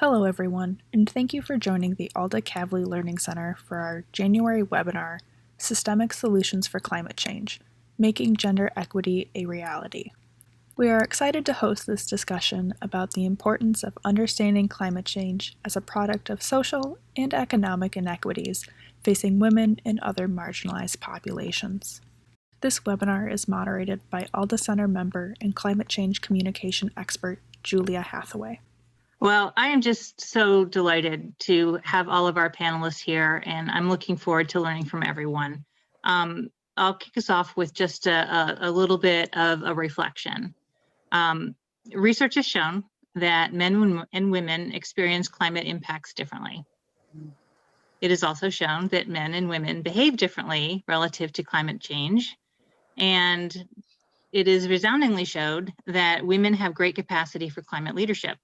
Hello everyone, and thank you for joining the Alda Kavli Learning Center for our January webinar, Systemic Solutions for Climate Change, Making Gender Equity a Reality. We are excited to host this discussion about the importance of understanding climate change as a product of social and economic inequities facing women and other marginalized populations. This webinar is moderated by Alda Center member and climate change communication expert Julia Hathaway. Well, I am just so delighted to have all of our panelists here, and I'm looking forward to learning from everyone. I'll kick us off with just a little bit of a reflection. Research has shown that men and women experience climate impacts differently. It is also shown that men and women behave differently relative to climate change, and it is resoundingly showed that women have great capacity for climate leadership.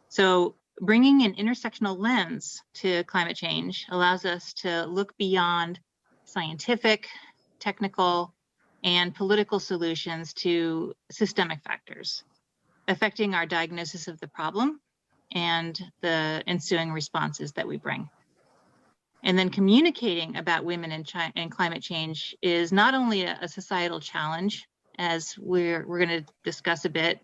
So bringing an intersectional lens to climate change allows us to look beyond scientific, technical, and political solutions to systemic factors affecting our diagnosis of the problem and the ensuing responses that we bring. And then communicating about women and climate change is not only a societal challenge, as we're going to discuss a bit,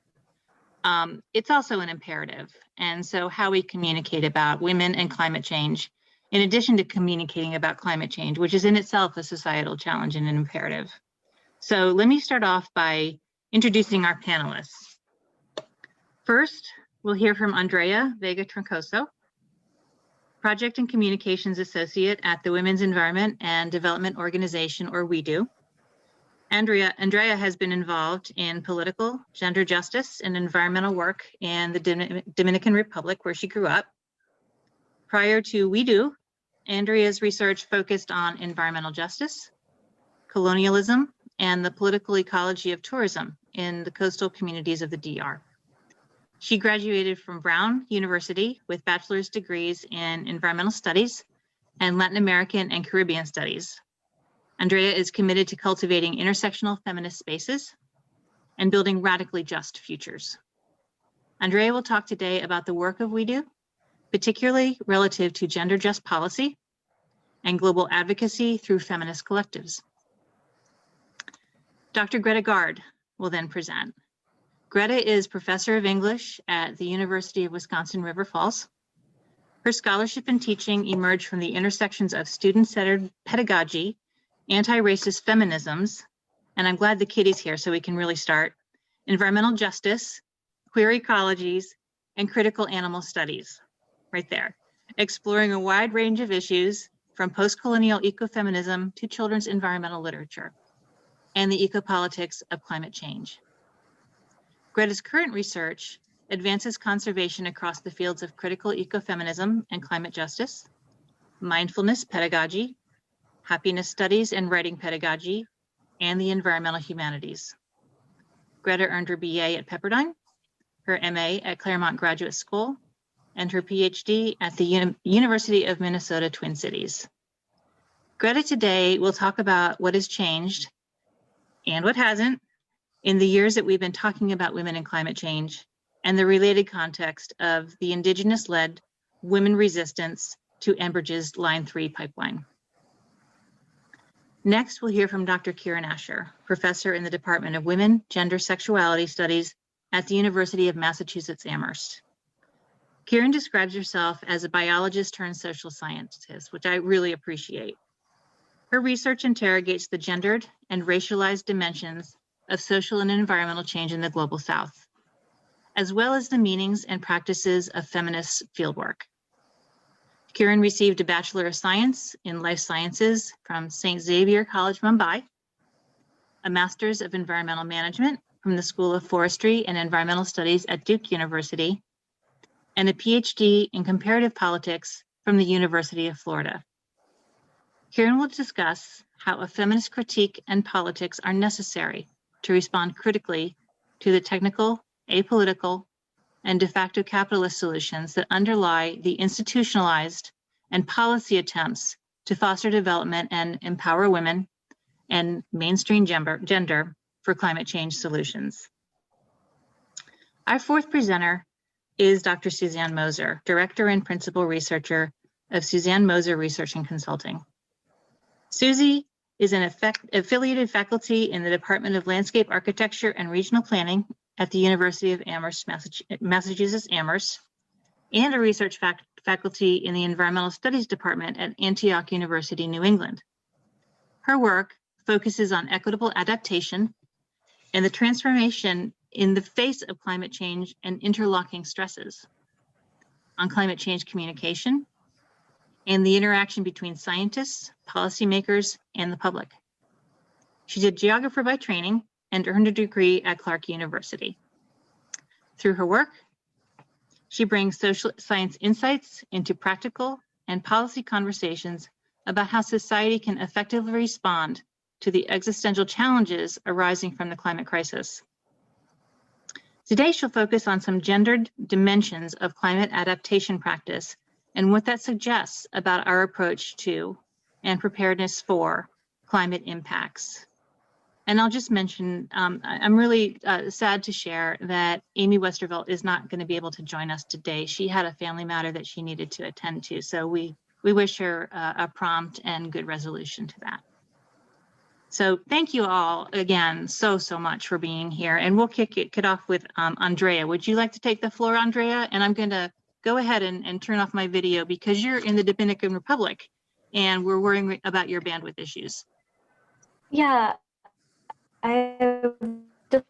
it's also an imperative. And so how we communicate about women and climate change, in addition to communicating about climate change, which is in itself a societal challenge and an imperative. So let me start off by introducing our panelists. First, we'll hear from Andrea Vega Troncoso, Project and Communications Associate at the Women's Environment and Development Organization, or WEDO. Andrea has been involved in political, gender justice, and environmental work in the Dominican Republic, where she grew up. Prior to WEDO, Andrea's research focused on environmental justice, colonialism, and the political ecology of tourism in the coastal communities of the DR. She graduated from Brown University with bachelor's degrees in environmental studies and Latin American and Caribbean studies. Andrea is committed to cultivating intersectional feminist spaces and building radically just futures. Andrea will talk today about the work of WEDO, particularly relative to gender just policy and global advocacy through feminist collectives. Dr. Greta Gard will then present. Greta is professor of English at the University of Wisconsin-River Falls. Her scholarship and teaching emerged from the intersections of student-centered pedagogy, anti-racist feminisms, and I'm glad the Kitty's here so we can really start, environmental justice, queer ecologies, and critical animal studies, right there, exploring a wide range of issues from post-colonial ecofeminism to children's environmental literature and the ecopolitics of climate change. Greta's current research advances conservation across the fields of critical ecofeminism and climate justice, mindfulness pedagogy, happiness studies and writing pedagogy, and the environmental humanities. Greta earned her BA at Pepperdine, her MA at Claremont Graduate School, and her PhD at the University of Minnesota Twin Cities. Greta today will talk about what has changed and what hasn't in the years that we've been talking about women and climate change and the related context of the Indigenous-led women resistance to Enbridge's Line 3 pipeline. Next, we'll hear from Dr. Kieran Asher, professor in the Department of Women, Gender, Sexuality Studies at the University of Massachusetts Amherst. Kieran describes herself as a biologist turned social scientist, which I really appreciate. Her research interrogates the gendered and racialized dimensions of social and environmental change in the Global South, as well as the meanings and practices of feminist fieldwork. Kieran received a Bachelor of Science in Life Sciences from St. Xavier College, Mumbai, a Master's of Environmental Management from the School of Forestry and Environmental Studies at Duke University, and a PhD in Comparative Politics from the University of Florida. Kieran will discuss how a feminist critique and politics are necessary to respond critically to the technical, apolitical, and de facto capitalist solutions that underlie the institutionalized and policy attempts to foster development and empower women and mainstream gender for climate change solutions. Our fourth presenter is Dr. Suzanne Moser, Director and Principal Researcher of Suzanne Moser Research and Consulting. Susie is an affiliated faculty in the Department of Landscape Architecture and Regional Planning at the University of Amherst, Massachusetts, Amherst, and a research faculty in the Environmental Studies Department at Antioch University, New England. Her work focuses on equitable adaptation and the transformation in the face of climate change and interlocking stresses, on climate change communication, and the interaction between scientists, policymakers, and the public. She's a geographer by training and earned a degree at Clark University. Through her work, she brings social science insights into practical and policy conversations about how society can effectively respond to the existential challenges arising from the climate crisis. Today, she'll focus on some gendered dimensions of climate adaptation practice and what that suggests about our approach to and preparedness for climate impacts. And I'll just mention, I'm really sad to share that Amy Westervelt is not going to be able to join us today. She had a family matter that she needed to attend to, so we wish her a prompt and good resolution to that. So thank you all again so much for being here. And we'll kick it off with Andrea. Would you like to take the floor, Andrea? And I'm going to go ahead and turn off my video because you're in the Dominican Republic and we're worrying about your bandwidth issues. Yeah, I just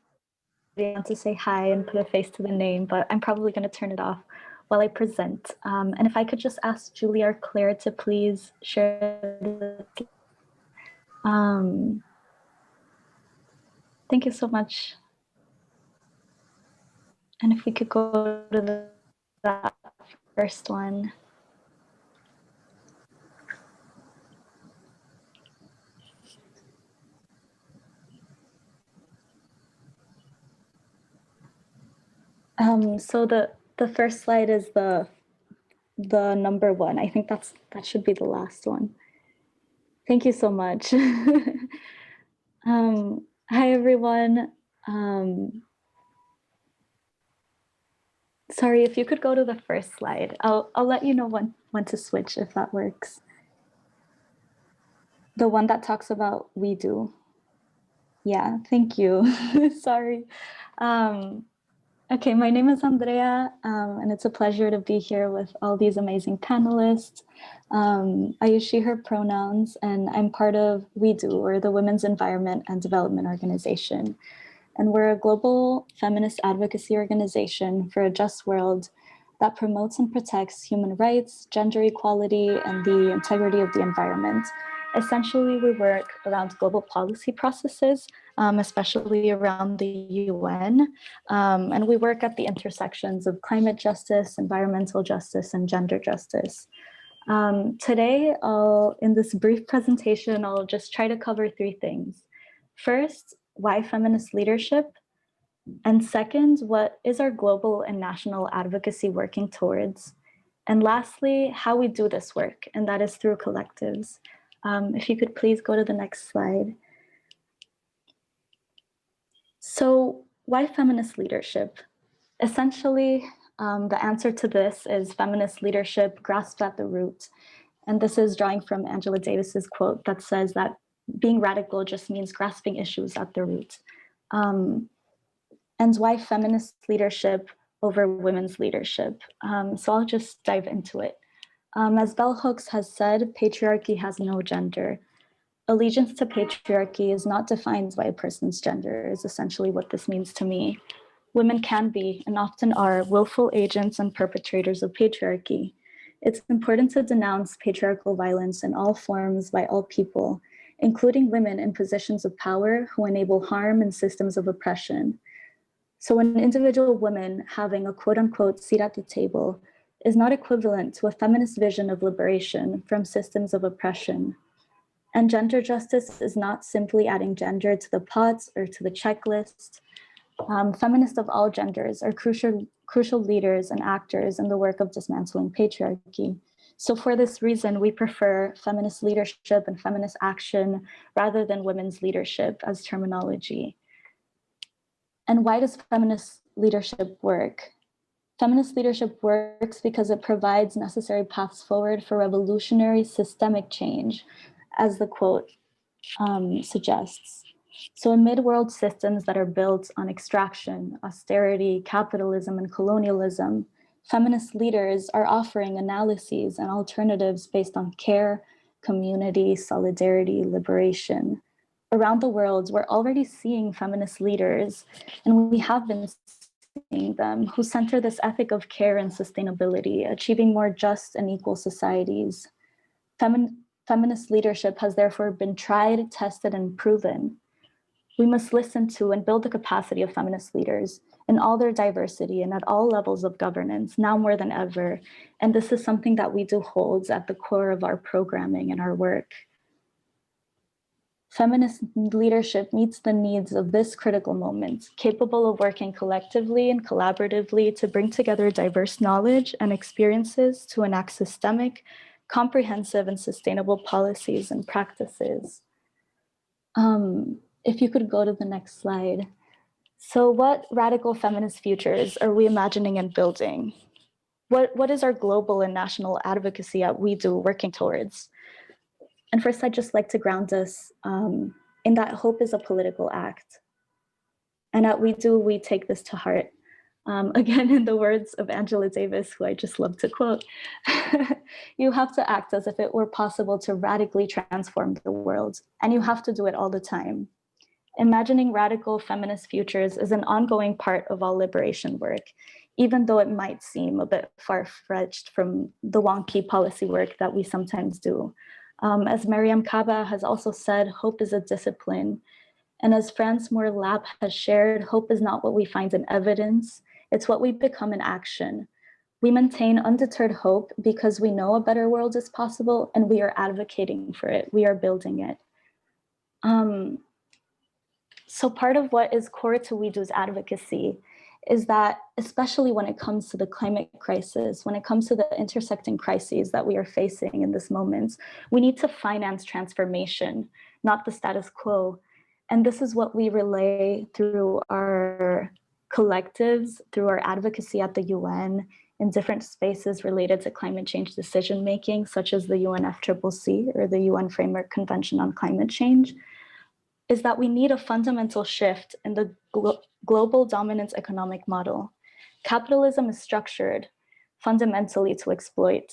want to say hi and put a face to the name, but I'm probably going to turn it off while I present. And if I could just ask Julie or Claire to please share the thank you so much. And if we could go to that first one. So the first slide is the number one. I think that should be the last one. Thank you so much. Hi, everyone. Sorry, if you could go to the first slide. I'll let you know when to switch if that works. The one that talks about we do. Yeah, thank you. Sorry. Okay, my name is Andrea, and it's a pleasure to be here with all these amazing panelists. I use she, her pronouns, and I'm part of We Do, or the Women's Environment and Development Organization. And we're a global feminist advocacy organization for a just world that promotes and protects human rights, gender equality, and the integrity of the environment. Essentially, we work around global policy processes, especially around the UN, and we work at the intersections of climate justice, environmental justice, and gender justice. Today, in this brief presentation, I'll just try to cover three things. First, why feminist leadership? And second, what is our global and national advocacy working towards? And lastly, how we do this work, and that is through collectives. If you could please go to the next slide. So why feminist leadership? Essentially, the answer to this is feminist leadership grasped at the root. And this is drawing from Angela Davis's quote that says that being radical just means grasping issues at the root. And why feminist leadership over women's leadership? So I'll just dive into it. As Bell Hooks has said, patriarchy has no gender. Allegiance to patriarchy is not defined by a person's gender, is essentially what this means to me. Women can be, and often are, willful agents and perpetrators of patriarchy. It's important to denounce patriarchal violence in all forms by all people, including women in positions of power who enable harm and systems of oppression. So an individual woman having a quote-unquote seat at the table is not equivalent to a feminist vision of liberation from systems of oppression. And gender justice is not simply adding gender to the pot or to the checklist. Feminists of all genders are crucial leaders and actors in the work of dismantling patriarchy. So for this reason, we prefer feminist leadership and feminist action rather than women's leadership as terminology. And why does feminist leadership work? Feminist leadership works because it provides necessary paths forward for revolutionary systemic change, as the quote suggests. So amid world systems that are built on extraction, austerity, capitalism, and colonialism, feminist leaders are offering analyses and alternatives based on care, community, solidarity, liberation. Around the world, we're already seeing feminist leaders, and we have been seeing them, who center this ethic of care and sustainability, achieving more just and equal societies. Feminist leadership has therefore been tried, tested, and proven. We must listen to and build the capacity of feminist leaders in all their diversity and at all levels of governance, now more than ever. And this is something that we do hold at the core of our programming and our work. Feminist leadership meets the needs of this critical moment, capable of working collectively and collaboratively to bring together diverse knowledge and experiences to enact systemic, comprehensive, and sustainable policies and practices. If you could go to the next slide. So what radical feminist futures are we imagining and building? What is our global and national advocacy that we do working towards? And first, I'd just like to ground us in that hope is a political act. And at We Do, we take this to heart. Again, in the words of Angela Davis, who I just love to quote, you have to act as if it were possible to radically transform the world, and you have to do it all the time. Imagining radical feminist futures is an ongoing part of all liberation work, even though it might seem a bit far-fetched from the wonky policy work that we sometimes do. As Mariam Kaba has also said, hope is a discipline. And as Franz Moore Lapp has shared, hope is not what we find in evidence, it's what we become in action. We maintain undeterred hope because we know a better world is possible and we are advocating for it, we are building it. So part of what is core to We Do's advocacy is that, especially when it comes to the climate crisis, when it comes to the intersecting crises that we are facing in this moment, we need to finance transformation, not the status quo. And this is what we relay through our collectives, through our advocacy at the UN, in different spaces related to climate change decision-making, such as the UNFCCC, or the UN Framework Convention on Climate Change, is that we need a fundamental shift in the global dominance economic model. Capitalism is structured fundamentally to exploit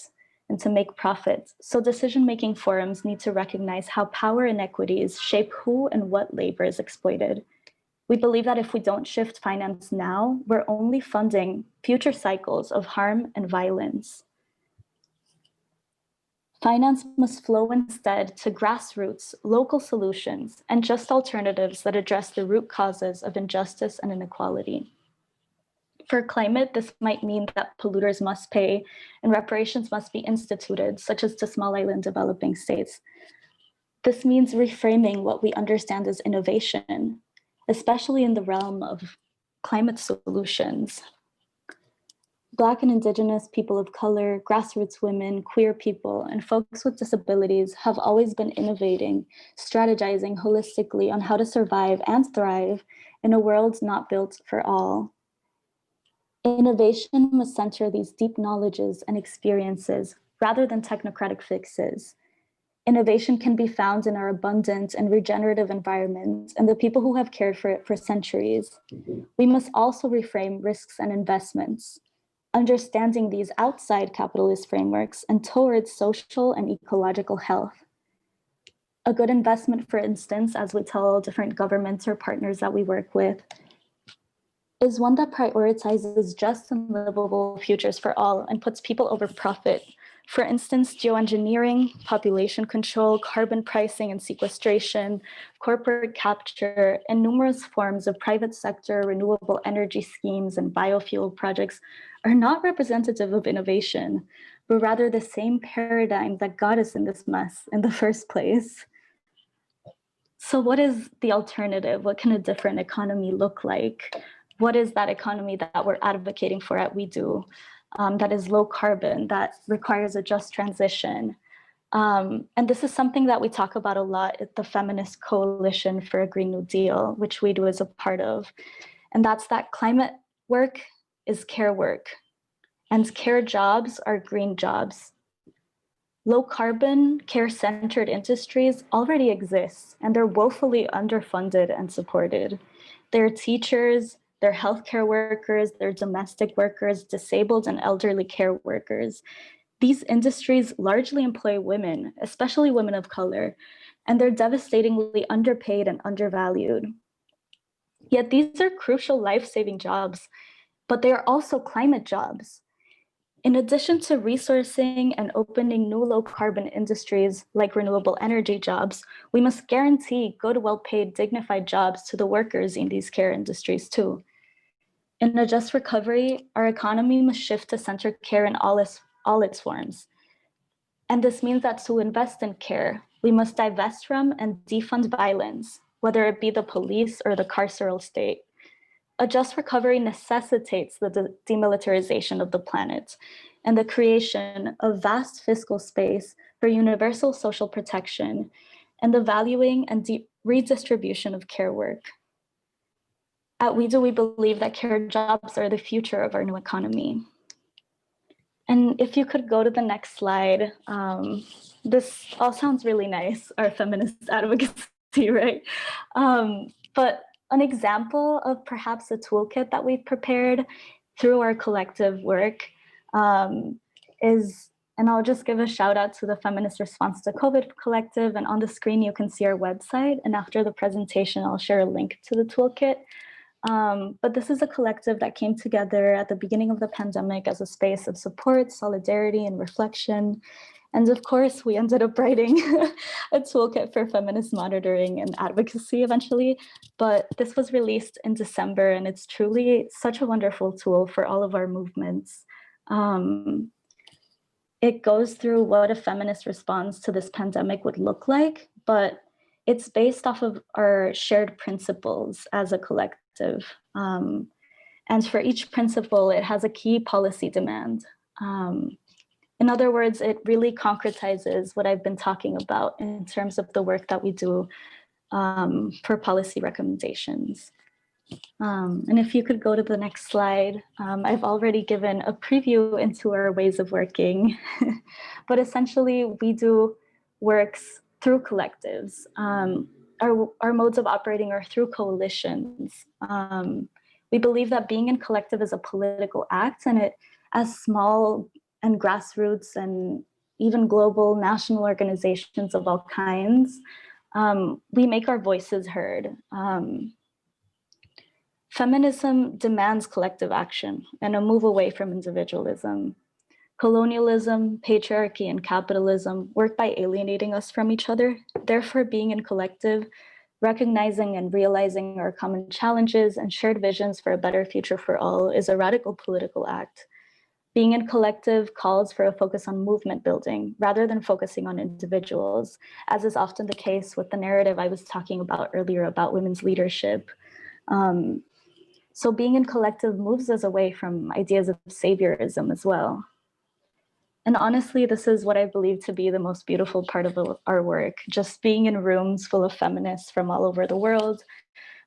and to make profit. So decision-making forums need to recognize how power inequities shape who and what labor is exploited. We believe that if we don't shift finance now, we're only funding future cycles of harm and violence. Finance must flow instead to grassroots, local solutions, and just alternatives that address the root causes of injustice and inequality. For climate, this might mean that polluters must pay and reparations must be instituted, such as to small island developing states. This means reframing what we understand as innovation, especially in the realm of climate solutions. Black and Indigenous people of color, grassroots women, queer people, and folks with disabilities have always been innovating, strategizing holistically on how to survive and thrive in a world not built for all. Innovation must center these deep knowledges and experiences rather than technocratic fixes. Innovation can be found in our abundant and regenerative environment and the people who have cared for it for centuries. We must also reframe risks and investments, understanding these outside capitalist frameworks and towards social and ecological health. A good investment, for instance, as we tell different governments or partners that we work with, is one that prioritizes just and livable futures for all and puts people over profit. For instance, geoengineering, population control, carbon pricing and sequestration, corporate capture, and numerous forms of private sector renewable energy schemes and biofuel projects are not representative of innovation, but rather the same paradigm that got us in this mess in the first place. So what is the alternative? What can a different economy look like? What is that economy that we're advocating for at We Do? That is low carbon, that requires a just transition. And this is something that we talk about a lot at the Feminist Coalition for a Green New Deal, which We Do is a part of. And that's that climate work is care work. And care jobs are green jobs. Low carbon, care-centered industries already exist, and they're woefully underfunded and supported. They're teachers, they're healthcare workers, they're domestic workers, disabled and elderly care workers. These industries largely employ women, especially women of color, and they're devastatingly underpaid and undervalued. Yet these are crucial life-saving jobs, but they are also climate jobs. In addition to resourcing and opening new low-carbon industries like renewable energy jobs, we must guarantee good, well-paid, dignified jobs to the workers in these care industries too. In a just recovery, our economy must shift to center care in all its forms. And this means that to invest in care, we must divest from and defund violence, whether it be the police or the carceral state. A just recovery necessitates the demilitarization of the planet and the creation of vast fiscal space for universal social protection and the valuing and redistribution of care work. At We Do, we believe that care jobs are the future of our new economy. And if you could go to the next slide, this all sounds really nice, our feminist advocacy, right? But an example of perhaps a toolkit that we've prepared through our collective work is, and I'll just give a shout out to the Feminist Response to COVID Collective, and on the screen you can see our website, and after the presentation I'll share a link to the toolkit. But this is a collective that came together at the beginning of the pandemic as a space of support, solidarity, and reflection. And of course, we ended up writing a toolkit for feminist monitoring and advocacy eventually, but this was released in December, and it's truly such a wonderful tool for all of our movements. It goes through what a feminist response to this pandemic would look like, but it's based off of our shared principles as a collective. And for each principle, it has a key policy demand. In other words, it really concretizes what I've been talking about in terms of the work that we do for policy recommendations. And if you could go to the next slide, I've already given a preview into our ways of working, but essentially we do works through collectives. Our modes of operating are through coalitions. We believe that being in collective is a political act, and it, as small and grassroots and even global national organizations of all kinds, we make our voices heard. Feminism demands collective action and a move away from individualism. Colonialism, patriarchy, and capitalism work by alienating us from each other. Therefore, being in collective, recognizing and realizing our common challenges and shared visions for a better future for all is a radical political act. Being in collective calls for a focus on movement building rather than focusing on individuals, as is often the case with the narrative I was talking about earlier about women's leadership. So being in collective moves us away from ideas of saviorism as well. And honestly, this is what I believe to be the most beautiful part of our work, just being in rooms full of feminists from all over the world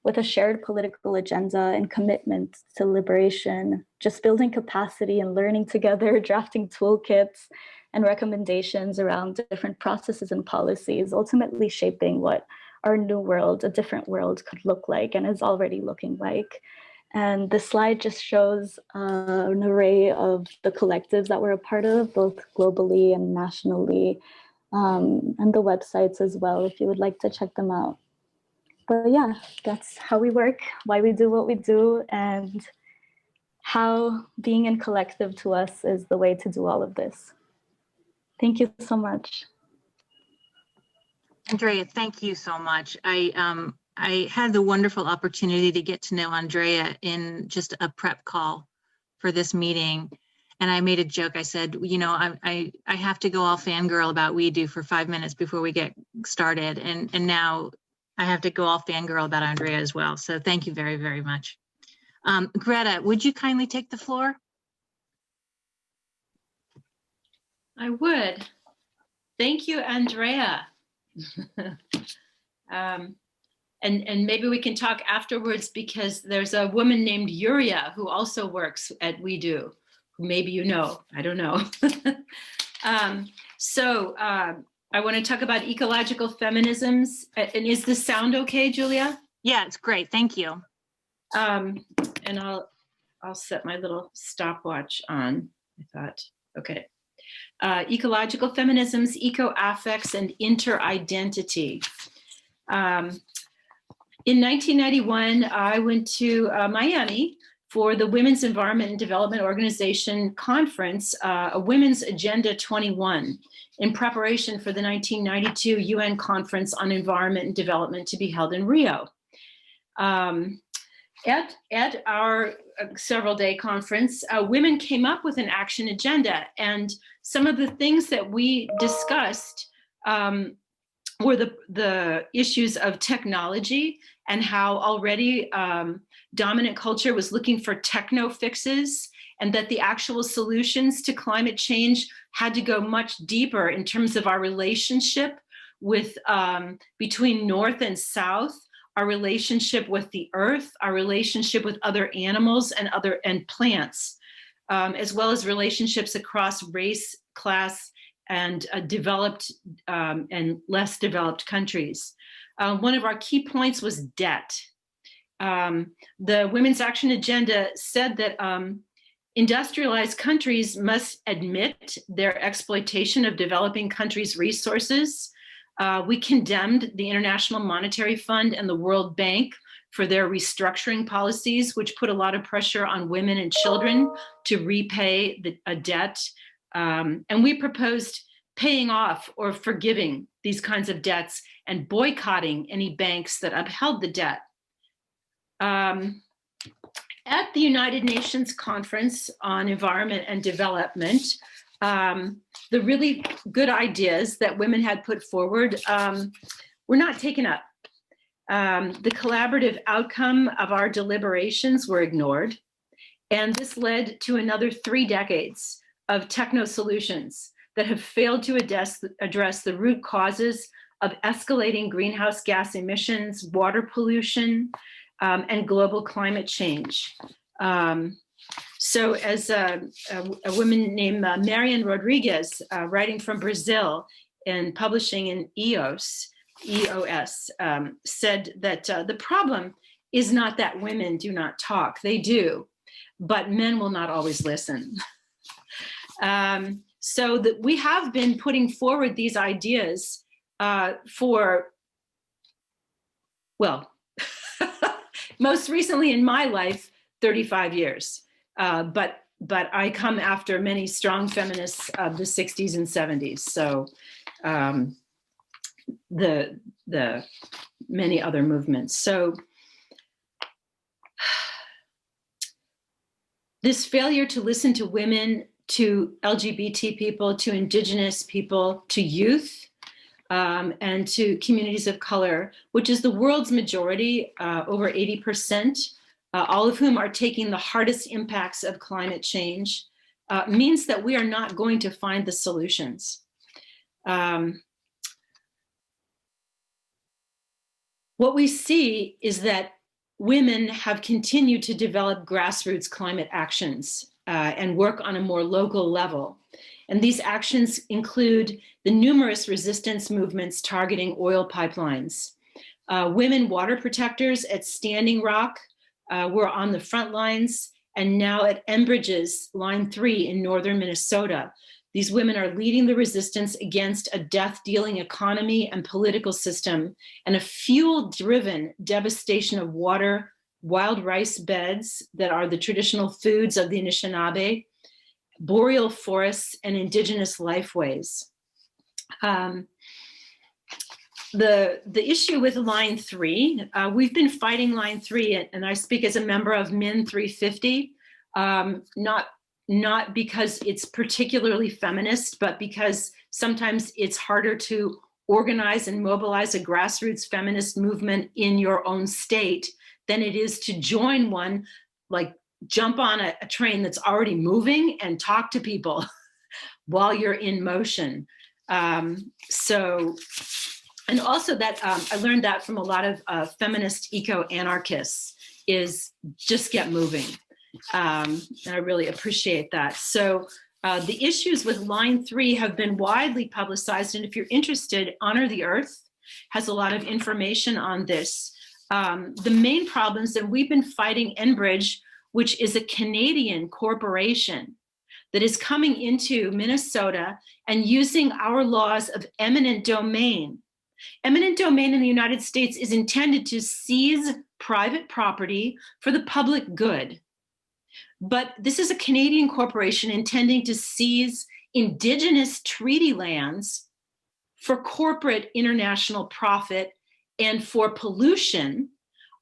with a shared political agenda and commitment to liberation, just building capacity and learning together, drafting toolkits and recommendations around different processes and policies, ultimately shaping what our new world, a different world, could look like and is already looking like. And this slide just shows an array of the collectives that we're a part of, both globally and nationally, and the websites as well, if you would like to check them out. But yeah, that's how we work, why we do what we do, and how being in collective to us is the way to do all of this. Thank you so much. Andrea, thank you so much. I had the wonderful opportunity to get to know Andrea in just a prep call for this meeting. And I made a joke. I said, you know, I have to go all fangirl about We Do for 5 minutes before we get started. And now I have to go all fangirl about Andrea as well. So thank you very, very much. Greta, would you kindly take the floor? I would. Thank you, Andrea. And maybe we can talk afterwards, because there's a woman named Yuria who also works at We Do who maybe you know, I don't know. I want to talk about ecological feminisms. And is the sound okay, Julia? Yeah, it's great. Thank you. And I'll set my little stopwatch on. I thought, okay. Ecological feminisms, eco-affects, and inter-identity. In 1991, I went to Miami for the Women's Environment and Development Organization conference, a Women's Agenda 21, in preparation for the 1992 UN Conference on Environment and Development to be held in Rio. At our several-day conference, women came up with an action agenda, and some of the things that we discussed were the issues of technology and how already dominant culture was looking for techno fixes, and that the actual solutions to climate change had to go much deeper in terms of our relationship with between North and South, our relationship with the earth, our relationship with other animals and plants, as well as relationships across race, class, and developed and less developed countries. One of our key points was debt. The Women's Action Agenda said that industrialized countries must admit their exploitation of developing countries' resources. We condemned the International Monetary Fund and the World Bank for their restructuring policies, which put a lot of pressure on women and children to repay a debt. And we proposed paying off or forgiving these kinds of debts and boycotting any banks that upheld the debt. At the United Nations Conference on Environment and Development, the really good ideas that women had put forward were not taken up. The collaborative outcome of our deliberations were ignored, and this led to another 3 decades of techno solutions that have failed to address the root causes of escalating greenhouse gas emissions, water pollution, and global climate change. So as a woman named Marian Rodriguez, writing from Brazil and publishing in EOS, said that the problem is not that women do not talk, they do, but men will not always listen. So that we have been putting forward these ideas for, well, most recently in my life, 35 years. But I come after many strong feminists of the 60s and 70s. So the many other movements. So this failure to listen to women, to LGBT people, to indigenous people, to youth, and to communities of color, which is the world's majority, over 80%, all of whom are taking the hardest impacts of climate change, means that we are not going to find the solutions. What we see is that women have continued to develop grassroots climate actions and work on a more local level. And these actions include the numerous resistance movements targeting oil pipelines. Women water protectors at Standing Rock were on the front lines, and now at Enbridge's Line 3 in northern Minnesota. These women are leading the resistance against a death-dealing economy and political system and a fuel-driven devastation of water, wild rice beds that are the traditional foods of the Anishinaabe, boreal forests, and indigenous lifeways. The issue with Line 3, we've been fighting Line 3, and I speak as a member of Min 350, not because it's particularly feminist, but because sometimes it's harder to organize and mobilize a grassroots feminist movement in your own state than it is to join one, like jump on a train that's already moving and talk to people while you're in motion. And also that I learned that from a lot of feminist eco-anarchists, is just get moving. And I really appreciate that. So the issues with line 3 have been widely publicized. And if you're interested, Honor the Earth has a lot of information on this. The main problems, and we've been fighting Enbridge, which is a Canadian corporation that is coming into Minnesota and using our laws of eminent domain. Eminent domain in the United States is intended to seize private property for the public good. But this is a Canadian corporation intending to seize Indigenous treaty lands for corporate international profit and for pollution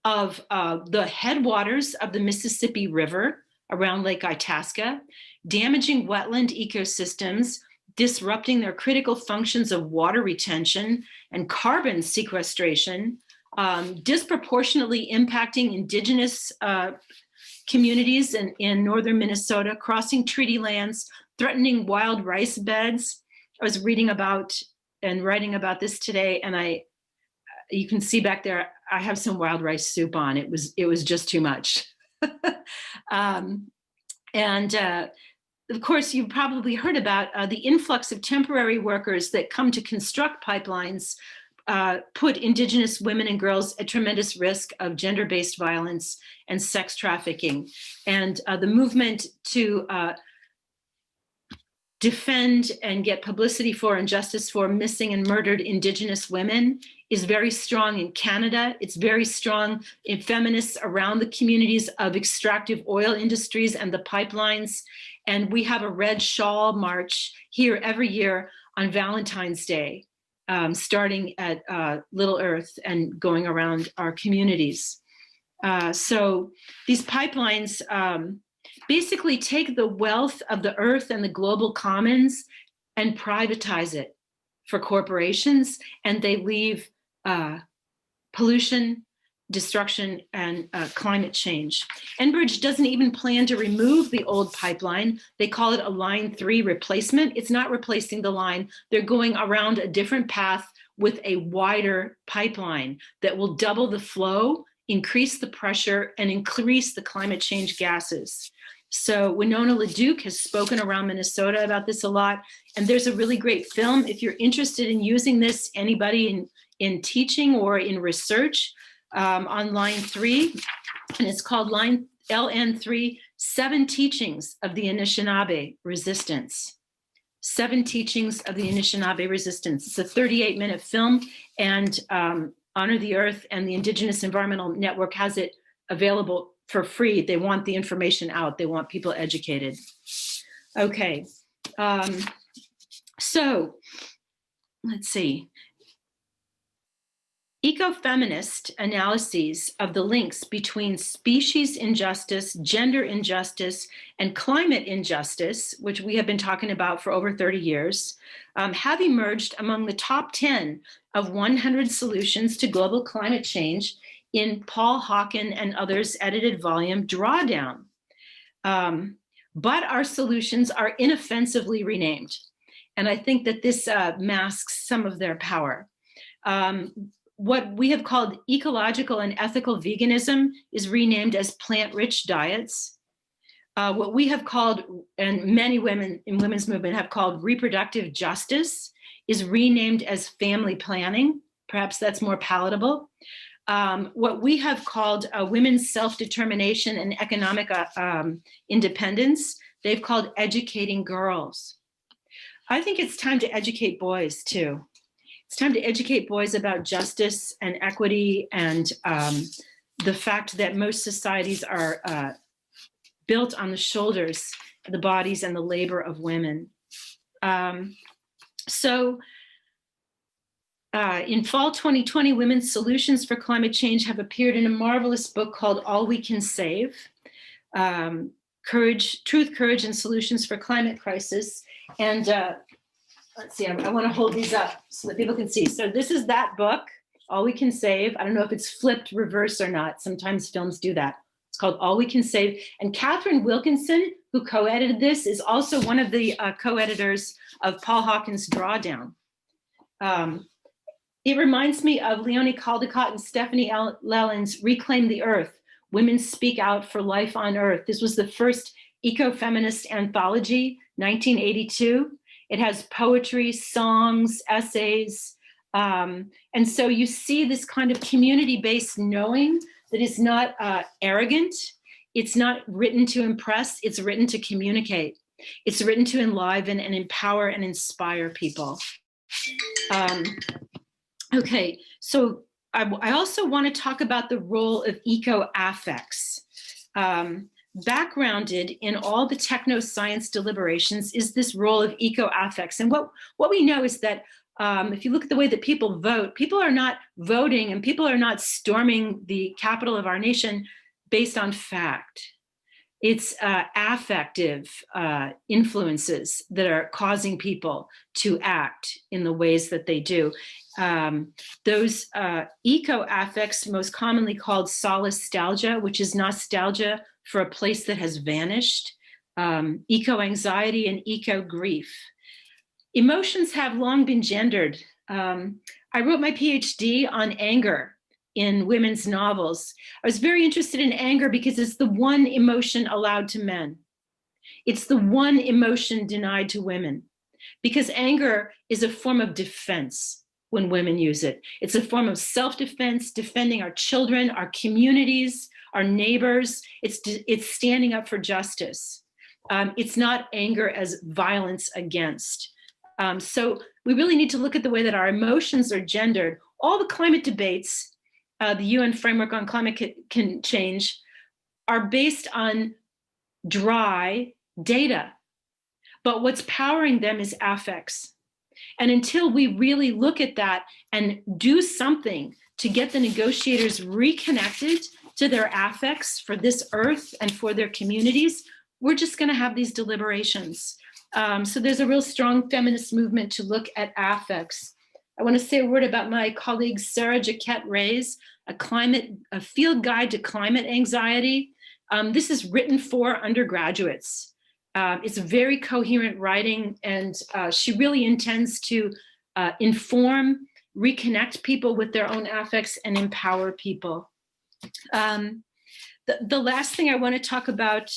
of the headwaters of the Mississippi River around Lake Itasca, damaging wetland ecosystems, disrupting their critical functions of water retention and carbon sequestration, disproportionately impacting Indigenous communities in northern Minnesota, crossing treaty lands, threatening wild rice beds. I was reading about and writing about this today, and you can see back there, I have some wild rice soup on. It was just too much. Of course, you've probably heard about the influx of temporary workers that come to construct pipelines, put Indigenous women and girls at tremendous risk of gender-based violence and sex trafficking. And the movement to defend and get publicity for and justice for missing and murdered Indigenous women is very strong in Canada. It's very strong in feminists around the communities of extractive oil industries and the pipelines. And we have a red shawl march here every year on Valentine's Day, starting at Little Earth and going around our communities. So these pipelines basically take the wealth of the earth and the global commons and privatize it for corporations, and they leave pollution, destruction, and climate change. Enbridge doesn't even plan to remove the old pipeline. They call it a line 3 replacement. It's not replacing the line. They're going around a different path with a wider pipeline that will double the flow, increase the pressure, and increase the climate change gases. So Winona LaDuke has spoken around Minnesota about this a lot. And there's a really great film. If you're interested in using this, anybody in teaching or in research, on line 3, and it's called line LN3, 7 Teachings of the Anishinaabe Resistance. 7 Teachings of the Anishinaabe Resistance. It's a 38-minute film, and Honor the Earth and the Indigenous Environmental Network has it available for free. They want the information out. They want people educated. Okay, so let's see. Ecofeminist analyses of the links between species injustice, gender injustice, and climate injustice, which we have been talking about for over 30 years, have emerged among the top 10 of 100 solutions to global climate change in Paul Hawken and others' edited volume Drawdown. But our solutions are inoffensively renamed. And I think that this masks some of their power. What we have called ecological and ethical veganism is renamed as plant-rich diets. What we have called, and many women in women's movement have called reproductive justice, is renamed as family planning. Perhaps that's more palatable. What we have called women's self-determination and economic independence, they've called educating girls. I think it's time to educate boys too. It's time to educate boys about justice and equity and the fact that most societies are built on the shoulders, the bodies, and the labor of women. In fall 2020, Women's Solutions for Climate Change have appeared in a marvelous book called All We Can Save, Truth, Courage, and Solutions for Climate Crisis. And let's see, I want to hold these up so that people can see. So this is that book, All We Can Save. I don't know if it's flipped reverse or not. Sometimes films do that. It's called All We Can Save. And Catherine Wilkinson, who co-edited this, is also one of the co-editors of Paul Hawken's Drawdown. It reminds me of Leonie Caldecott and Stephanie Lelland's Reclaim the Earth, Women Speak Out for Life on Earth. This was the first ecofeminist anthology, 1982. It has poetry, songs, essays. And so you see this kind of community-based knowing that is not arrogant. It's not written to impress, it's written to communicate. It's written to enliven and empower and inspire people. Okay, so I also want to talk about the role of eco-affects. Backgrounded in all the techno-science deliberations is this role of eco-affects. And what we know is that if you look at the way that people vote, people are not voting and people are not storming the capital of our nation based on fact. It's affective influences that are causing people to act in the ways that they do. Those eco-affects, most commonly called solastalgia, which is nostalgia for a place that has vanished, eco-anxiety and eco-grief. Emotions have long been gendered. I wrote my PhD on anger in women's novels. I was very interested in anger because it's the one emotion allowed to men. It's the one emotion denied to women, because anger is a form of defense when women use it. It's a form of self-defense, defending our children, our communities, our neighbors. It's standing up for justice. It's not anger as violence against. So we really need to look at the way that our emotions are gendered. All the climate debates, the UN Framework on Climate Change, are based on dry data. But what's powering them is affects. And until we really look at that and do something to get the negotiators reconnected to their affects for this earth and for their communities, we're just going to have these deliberations. So there's a real strong feminist movement to look at affects. I want to say a word about my colleague Sarah Jaquette Ray's a field guide to climate anxiety. This is written for undergraduates. It's very coherent writing, and she really intends to inform, reconnect people with their own affects, and empower people. The last thing I want to talk about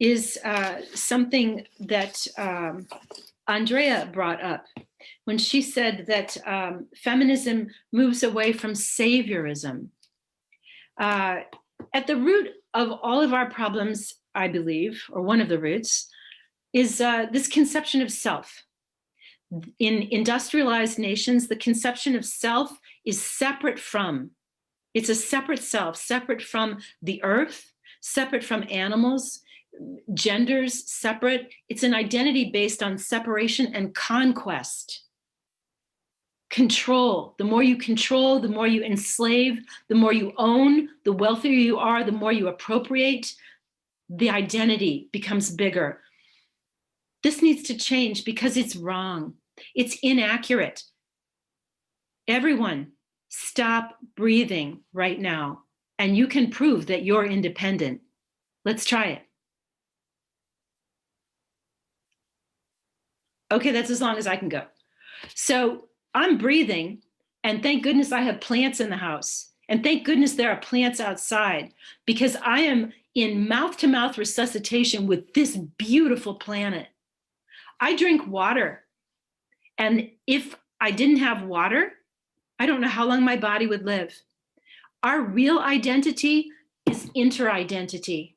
is something that Andrea brought up when she said that feminism moves away from saviorism. At the root of all of our problems, I believe, or one of the roots, is this conception of self. In industrialized nations, the conception of self is separate from, it's a separate self, separate from the earth, separate from animals, genders separate. It's an identity based on separation and conquest. Control. The more you control, the more you enslave, the more you own, the wealthier you are, the more you appropriate, the identity becomes bigger. This needs to change because it's wrong. It's inaccurate. Everyone, stop breathing right now, and you can prove that you're independent. Let's try it. Okay, that's as long as I can go. So I'm breathing, and thank goodness I have plants in the house. And thank goodness there are plants outside, because I am in mouth-to-mouth resuscitation with this beautiful planet. I drink water. And if I didn't have water, I don't know how long my body would live. Our real identity is interidentity.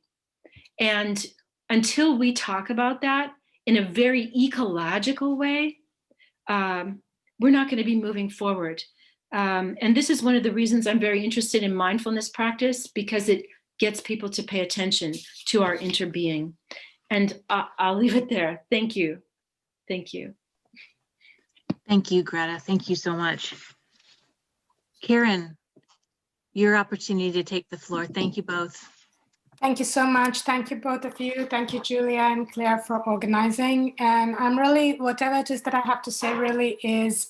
And until we talk about that in a very ecological way, we're not going to be moving forward. And this is one of the reasons I'm very interested in mindfulness practice, because it gets people to pay attention to our interbeing. And I'll leave it there. Thank you. Thank you. Thank you, Greta. Thank you so much. Kieran, your opportunity to take the floor. Thank you both. Thank you so much. Thank you, both of you. Thank you, Julia and Claire, for organizing. And I'm really, whatever it is that I have to say really is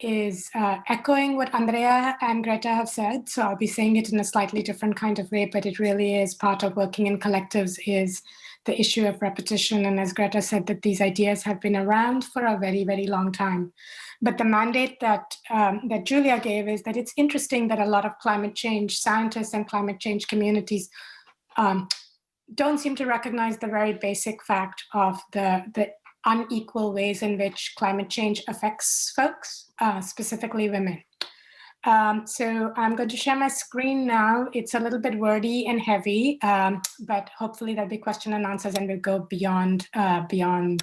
echoing what Andrea and Greta have said. So I'll be saying it in a slightly different kind of way, but it really is part of working in collectives, is the issue of repetition. And as Greta said, that these ideas have been around for a very, very long time. But the mandate that Julia gave is that it's interesting that a lot of climate change scientists and climate change communities don't seem to recognize the very basic fact of the unequal ways in which climate change affects folks, specifically women. So I'm going to share my screen now. It's a little bit wordy and heavy, but hopefully there'll be question and answers, and we'll go beyond the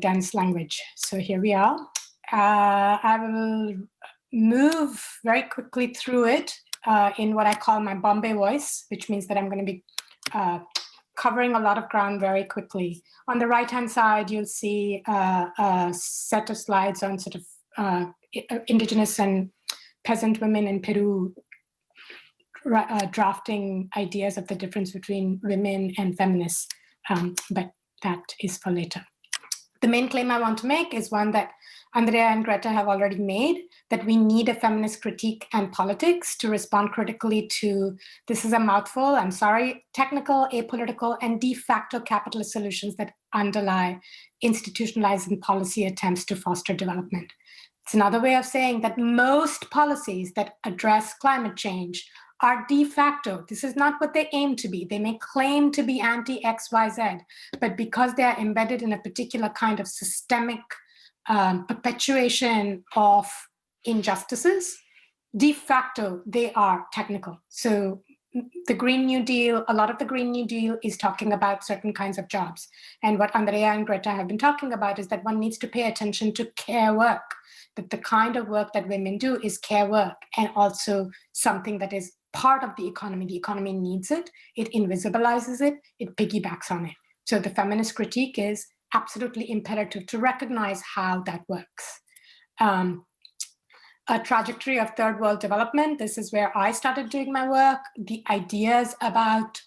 dense language. So here we are. I will move very quickly through it in what I call my Bombay voice, which means that I'm going to be covering a lot of ground very quickly. On the right-hand side, you'll see a set of slides on sort of indigenous and peasant women in Peru drafting ideas of the difference between women and feminists, but that is for later. The main claim I want to make is one that Andrea and Greta have already made, that we need a feminist critique and politics to respond critically to, this is a mouthful, I'm sorry, technical, apolitical, and de facto capitalist solutions that underlie institutionalized and policy attempts to foster development. It's another way of saying that most policies that address climate change are de facto. This is not what they aim to be. They may claim to be anti-X, Y, Z, but because they are embedded in a particular kind of systemic perpetuation of injustices, de facto, they are technical. So the Green New Deal, a lot of the Green New Deal is talking about certain kinds of jobs. And what Andrea and Greta have been talking about is that one needs to pay attention to care work, that the kind of work that women do is care work, and also something that is part of the economy. The economy needs it, it invisibilizes it, it piggybacks on it. So the feminist critique is absolutely imperative to recognize how that works. A trajectory of third world development. This is where I started doing my work. The ideas about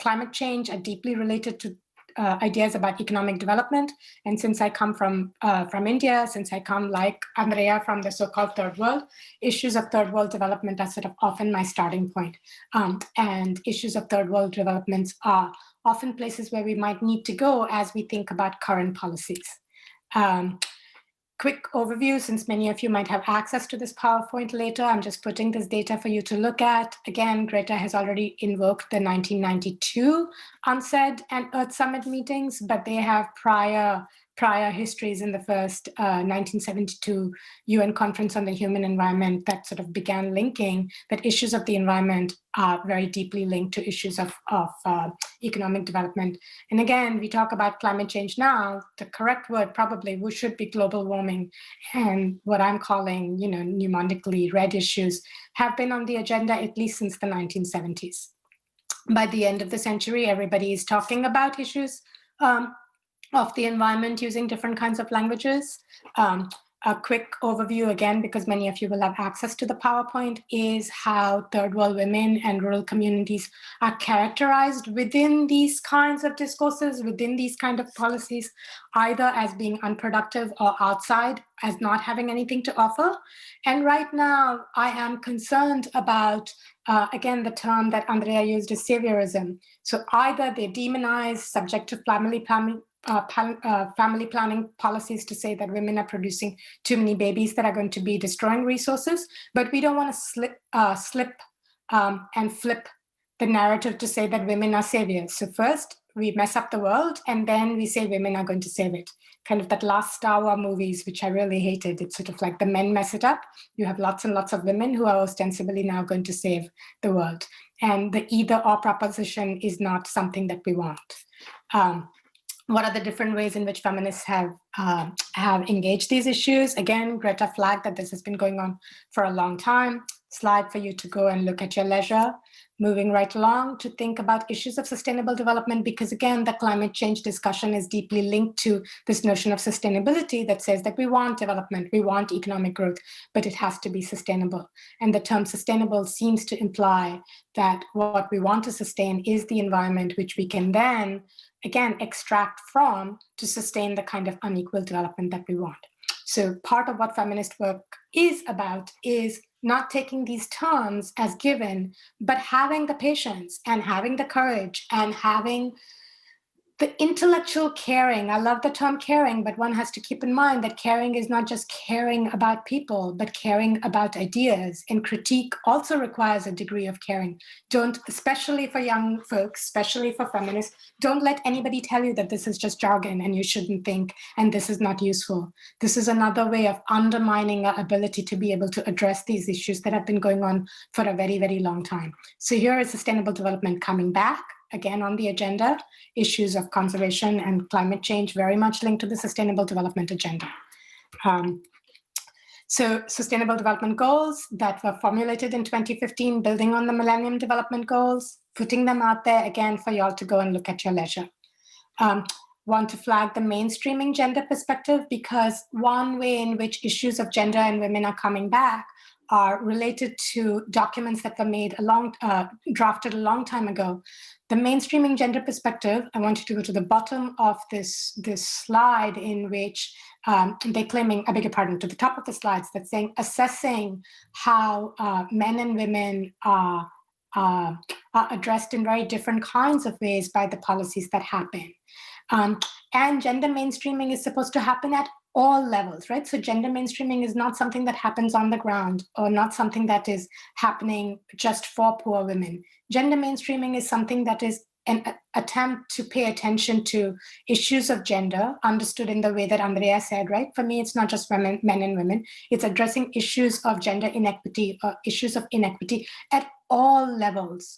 climate change are deeply related to ideas about economic development. And since I come from India, since I come like Andrea from the so-called third world, issues of third world development are sort of often my starting point. And issues of third world developments are often places where we might need to go as we think about current policies. Quick overview, since many of you might have access to this PowerPoint later, I'm just putting this data for you to look at. Again, Greta has already invoked the 1992 UNCED and Earth Summit meetings, but they have prior histories in the first 1972 UN Conference on the Human Environment that sort of began linking that issues of the environment are very deeply linked to issues of economic development. And again, we talk about climate change now, the correct word probably should be global warming. And what I'm calling, mnemonically red issues have been on the agenda at least since the 1970s. By the end of the century, everybody is talking about issues of the environment using different kinds of languages. A quick overview, again, because many of you will have access to the PowerPoint, is how third world women and rural communities are characterized within these kinds of discourses, within these kind of policies, either as being unproductive or outside, as not having anything to offer. And right now, I am concerned about, again, the term that Andrea used is saviorism. So either they demonize, subject to family planning policies to say that women are producing too many babies that are going to be destroying resources, but we don't want to slip and flip the narrative to say that women are saviors. So first we mess up the world and then we say women are going to save it. Kind of that last Star Wars movies, which I really hated. It's sort of like the men mess it up. You have lots and lots of women who are ostensibly now going to save the world. And the either or proposition is not something that we want. What are the different ways in which feminists have engaged these issues? Again, Greta flagged that this has been going on for a long time. Slide for you to go and look at your leisure. Moving right along to think about issues of sustainable development, because again, the climate change discussion is deeply linked to this notion of sustainability that says that we want development, we want economic growth, but it has to be sustainable. And the term sustainable seems to imply that what we want to sustain is the environment which we can then, again, extract from to sustain the kind of unequal development that we want. So part of what feminist work is about is not taking these terms as given, but having the patience and having the courage and having the intellectual caring. I love the term caring, but one has to keep in mind that caring is not just caring about people, but caring about ideas. And critique also requires a degree of caring. Don't, especially for young folks, especially for feminists, don't let anybody tell you that this is just jargon and you shouldn't think and this is not useful. This is another way of undermining our ability to be able to address these issues that have been going on for a very, very long time. So here is sustainable development coming back again on the agenda, issues of conservation and climate change very much linked to the Sustainable Development Agenda. So Sustainable Development Goals that were formulated in 2015, building on the Millennium Development Goals, putting them out there again for y'all to go and look at your leisure. Want to flag the mainstreaming gender perspective, because one way in which issues of gender and women are coming back are related to documents that were made drafted a long time ago. The mainstreaming gender perspective, I want you to go to the bottom of this slide in which they're claiming, I beg your pardon, to the top of the slides that's saying assessing how men and women are addressed in very different kinds of ways by the policies that happen. And gender mainstreaming is supposed to happen at all levels, right? So gender mainstreaming is not something that happens on the ground or not something that is happening just for poor women. Gender mainstreaming is something that is an attempt to pay attention to issues of gender, understood in the way that Andrea said, right? For me, it's not just men and women. It's addressing issues of gender inequity or issues of inequity at all levels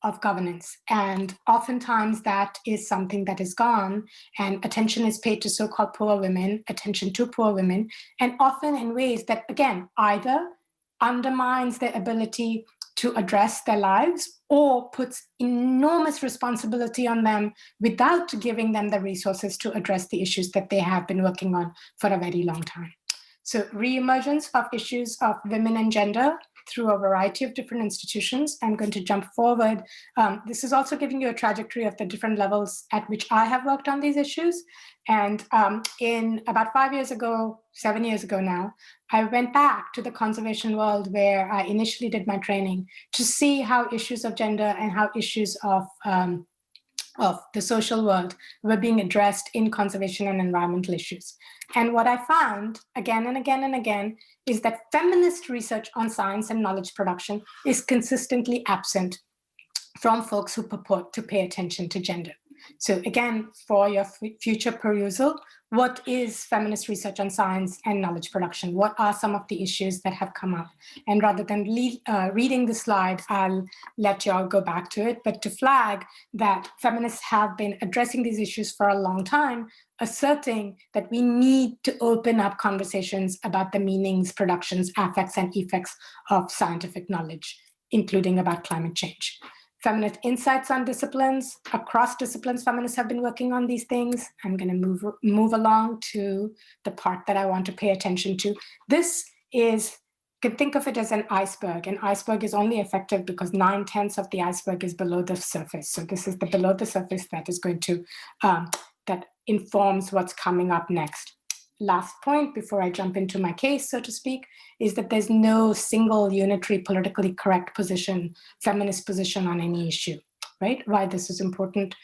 of governance. And oftentimes that is something that is gone, and attention is paid to so-called poor women, attention to poor women, and often in ways that, again, either undermines their ability to address their lives or puts enormous responsibility on them without giving them the resources to address the issues that they have been working on for a very long time. So reemergence of issues of women and gender through a variety of different institutions. I'm going to jump forward. This is also giving you a trajectory of the different levels at which I have worked on these issues. And in about 7 years ago now, I went back to the conservation world where I initially did my training to see how issues of gender and how issues of the social world were being addressed in conservation and environmental issues. And what I found again and again and again is that feminist research on science and knowledge production is consistently absent from folks who purport to pay attention to gender. So again, for your future perusal, what is feminist research on science and knowledge production? What are some of the issues that have come up? And rather than reading the slide, I'll let you all go back to it, but to flag that feminists have been addressing these issues for a long time, asserting that we need to open up conversations about the meanings, productions, affects, and effects of scientific knowledge, including about climate change. Feminist insights on disciplines. Across disciplines, feminists have been working on these things. I'm going to move along to the part that I want to pay attention to. This is, you can think of it as an iceberg. An iceberg is only effective because 9/10 of the iceberg is below the surface. So this is the below the surface that is going to, that informs what's coming up next. Last point before I jump into my case, so to speak, is that there's no single unitary politically correct position, feminist position on any issue, right? Why this is important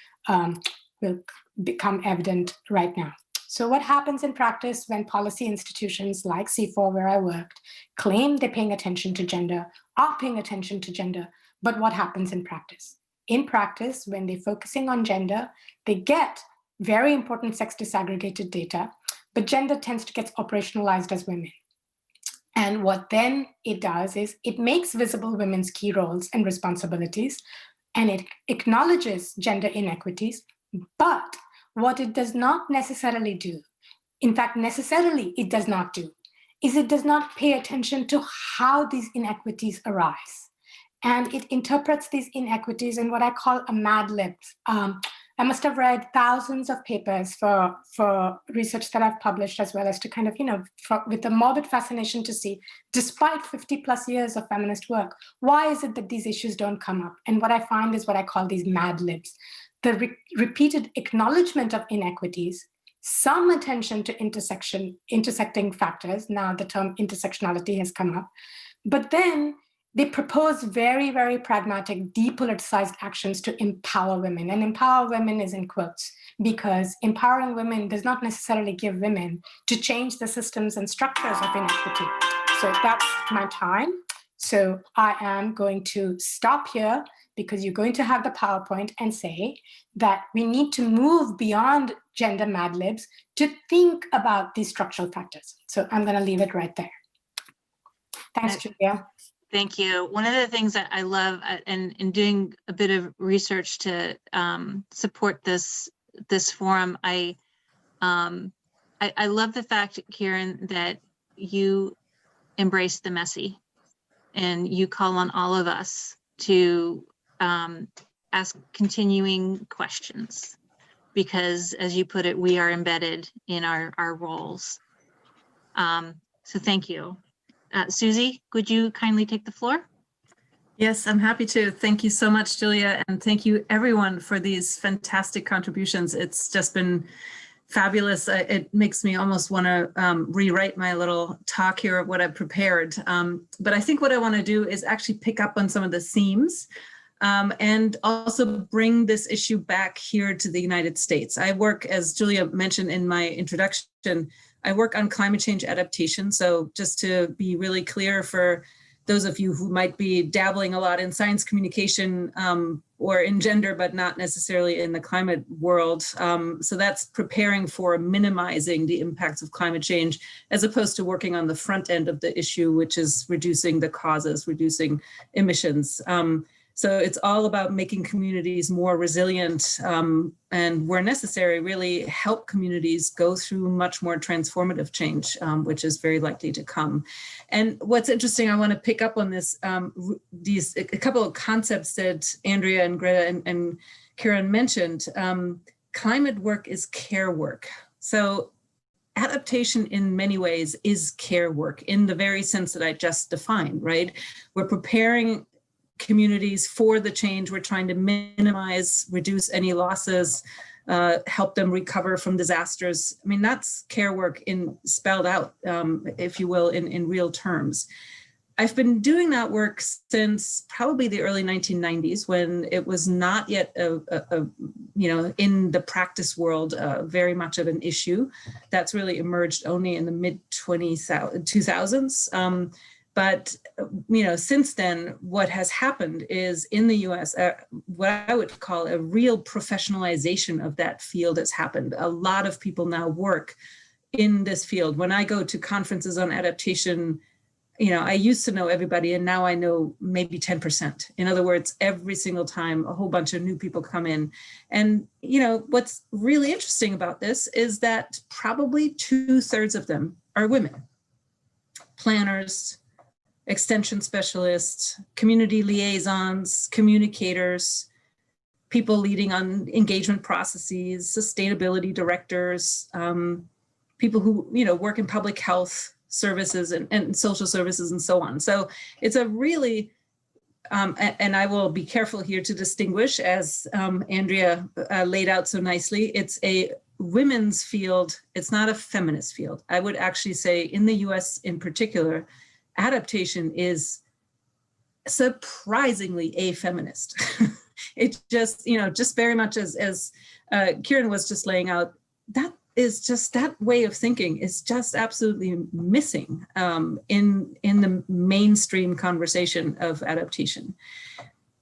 will become evident right now. So what happens in practice when policy institutions like C4, where I worked, claim they're paying attention to gender, are paying attention to gender, but what happens in practice? In practice, when they're focusing on gender, they get very important sex disaggregated data, but gender tends to get operationalized as women. And what then it does is it makes visible women's key roles and responsibilities, and it acknowledges gender inequities. But what it does not necessarily do, in fact, necessarily it does not do, is it does not pay attention to how these inequities arise. And it interprets these inequities in what I call a mad lib. I must have read thousands of papers for research that I've published, as well as to kind of, with a morbid fascination to see, despite 50 plus years of feminist work, why is it that these issues don't come up? And what I find is what I call these mad libs. The repeated acknowledgement of inequities, some attention to intersecting factors, now the term intersectionality has come up, But then they propose very, very pragmatic, depoliticized actions to empower women. And empower women is in quotes, because empowering women does not necessarily give women to change the systems and structures of inequity. So that's my time. So I am going to stop here, because you're going to have the PowerPoint and say that we need to move beyond gender mad libs to think about these structural factors. So I'm going to leave it right there. Thanks, Julia. Thank you. One of the things that I love, and in doing a bit of research to support this forum, I love the fact, Kieran, that you embrace the messy, and you call on all of us to ask continuing questions, because, as you put it, we are embedded in our roles. So thank you. Susie, would you kindly take the floor? Yes, I'm happy to. Thank you so much, Julia, and thank you everyone for these fantastic contributions. It's just been fabulous. It makes me almost want to rewrite my little talk here of what I've prepared. But I think what I want to do is actually pick up on some of the themes and also bring this issue back here to the United States. I work, as Julia mentioned in my introduction, I work on climate change adaptation. So just to be really clear for those of you who might be dabbling a lot in science communication or in gender, but not necessarily in the climate world. So that's preparing for minimizing the impacts of climate change, as opposed to working on the front end of the issue, which is reducing the causes, reducing emissions. So it's all about making communities more resilient and, where necessary, really help communities go through much more transformative change, which is very likely to come. And what's interesting, I want to pick up on this, a couple of concepts that Andrea and Greta and Kieran mentioned. Climate work is care work. So adaptation in many ways is care work in the very sense that I just defined, right? We're preparing communities for the change. We're trying to minimize, reduce any losses, help them recover from disasters. I mean, that's care work spelled out, if you will, in real terms. I've been doing that work since probably the early 1990s, when it was not yet in the practice world very much of an issue. That's really emerged only in the mid 2000s. But since then, what has happened is in the US, what I would call a real professionalization of that field has happened. A lot of people now work in this field. When I go to conferences on adaptation, I used to know everybody, and now I know maybe 10%. In other words, every single time a whole bunch of new people come in. And, what's really interesting about this is that probably 2/3 of them are women. Planners, extension specialists, community liaisons, communicators, people leading on engagement processes, sustainability directors, people who work in public health services and social services and so on. So it's a really, and I will be careful here to distinguish, as Andrea laid out so nicely, it's a women's field, it's not a feminist field. I would actually say in the US in particular, adaptation is surprisingly a-feminist. It just, just very much as Kieran was just laying out, that way of thinking is just absolutely missing in the mainstream conversation of adaptation.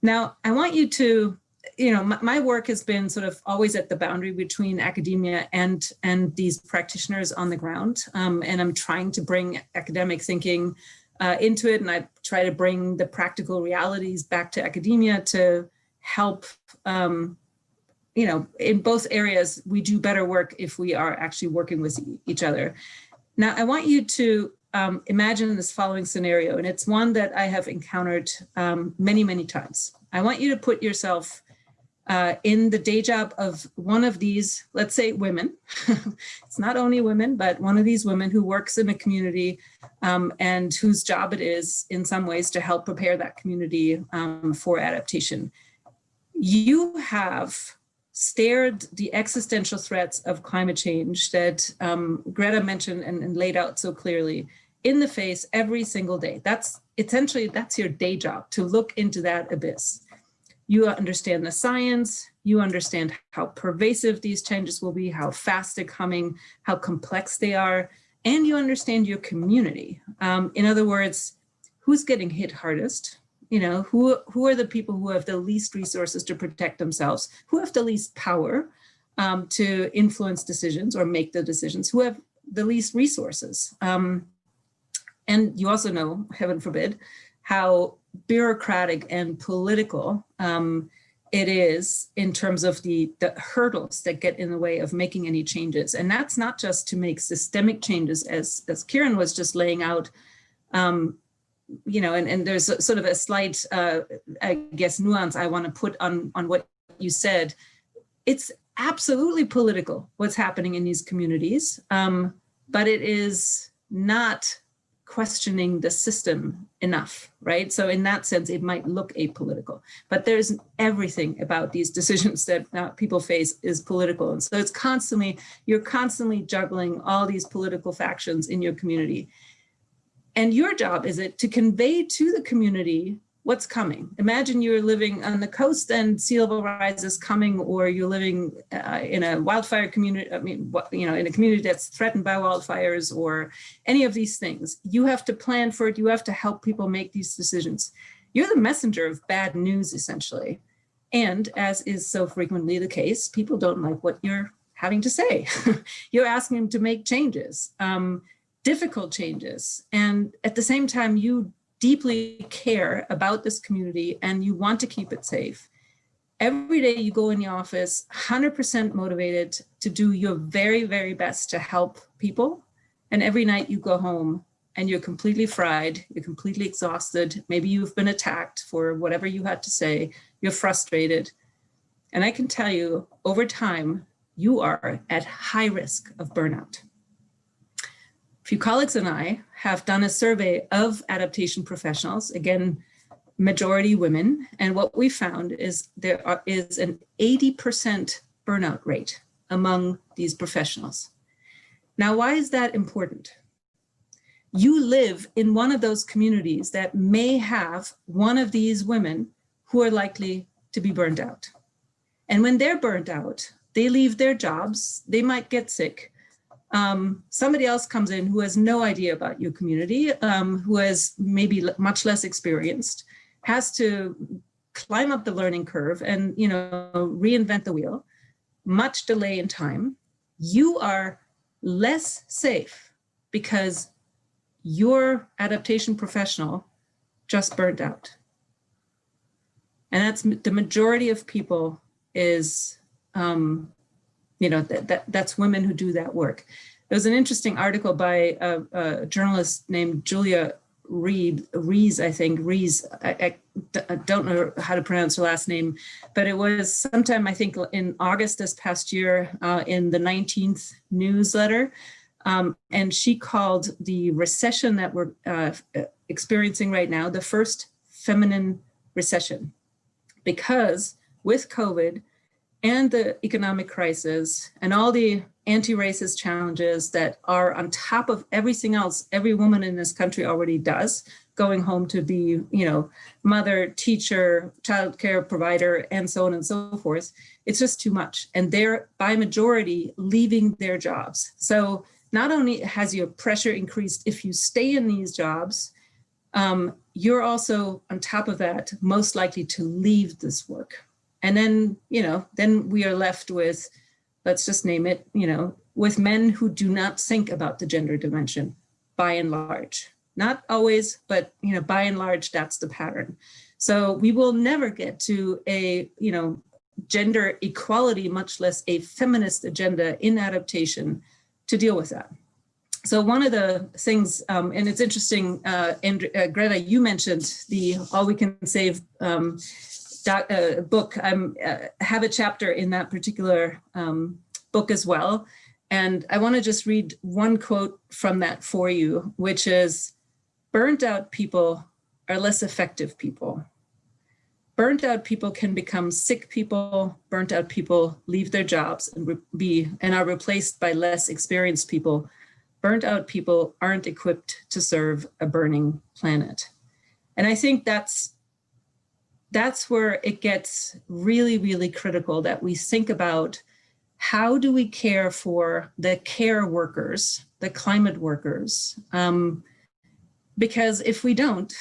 Now, I want you to, my work has been sort of always at the boundary between academia and these practitioners on the ground. And I'm trying to bring academic thinking into it. And I try to bring the practical realities back to academia to help, in both areas, we do better work if we are actually working with each other. Now, I want you to imagine this following scenario, and it's one that I have encountered many, many times. I want you to put yourself in the day job of one of these, let's say, women. It's not only women, but one of these women who works in a community and whose job it is in some ways to help prepare that community for adaptation. You have stared the existential threats of climate change that Greta mentioned and laid out so clearly in the face every single day. That's your day job, to look into that abyss. You understand the science, you understand how pervasive these changes will be, how fast they're coming, how complex they are, and you understand your community. In other words, who's getting hit hardest? You know, who are the people who have the least resources to protect themselves, who have the least power to influence decisions or make the decisions, who have the least resources. And you also know, heaven forbid, how bureaucratic and political it is in terms of the hurdles that get in the way of making any changes. And that's not just to make systemic changes, as Kieran was just laying out, you know, and there's sort of a slight, I guess, nuance I want to put on what you said. It's absolutely political what's happening in these communities, but it is not questioning the system enough, right? So in that sense, it might look apolitical, but there's everything about these decisions that people face is political. And so you're constantly juggling all these political factions in your community. And your job is it to convey to the community what's coming. Imagine you're living on the coast and sea level rise is coming, or you're living in a wildfire community, in a community that's threatened by wildfires or any of these things. You have to plan for it. You have to help people make these decisions. You're the messenger of bad news, essentially. And as is so frequently the case, people don't like what you're having to say. You're asking them to make changes, difficult changes. And at the same time, you deeply care about this community and you want to keep it safe. Every day you go in the office 100% motivated to do your very, very best to help people. And every night you go home and you're completely fried, you're completely exhausted. Maybe you've been attacked for whatever you had to say, you're frustrated. And I can tell you, over time, you are at high risk of burnout. A few colleagues and I have done a survey of adaptation professionals, again, majority women, and what we found is there is an 80% burnout rate among these professionals. Now, why is that important? You live in one of those communities that may have one of these women who are likely to be burned out. And when they're burned out, they leave their jobs, they might get sick. Somebody else comes in who has no idea about your community, who has maybe much less experienced, has to climb up the learning curve and, you know, reinvent the wheel, much delay in time. You are less safe because your adaptation professional just burned out. And that's the majority of people is, that's women who do that work. There was an interesting article by a journalist named Julia Rees, I think. Rees, I don't know how to pronounce her last name, but it was sometime, I think, in August this past year in the 19th newsletter. And she called the recession that we're experiencing right now the first feminine recession, because with COVID and the economic crisis and all the anti-racist challenges that are on top of everything else every woman in this country already does, going home to be, you know, mother, teacher, childcare provider, and so on and so forth, it's just too much. And they're by majority leaving their jobs. So not only has your pressure increased if you stay in these jobs, you're also on top of that most likely to leave this work. And then, you know, then we are left with, let's just name it, you know, with men who do not think about the gender dimension, by and large. Not always, but, you know, by and large, that's the pattern. So we will never get to a, you know, gender equality, much less a feminist agenda in adaptation to deal with that. So one of the things, and it's interesting, Greta, you mentioned the All We Can Save book. I have a chapter in that particular book as well. And I want to just read one quote from that for you, which is, burnt out people are less effective people. Burnt out people can become sick people. Burnt out people leave their jobs and are replaced by less experienced people burnt out people aren't equipped to serve a burning planet. And I think that's where it gets really, really critical, that we think about how do we care for the care workers, the climate workers, because if we don't,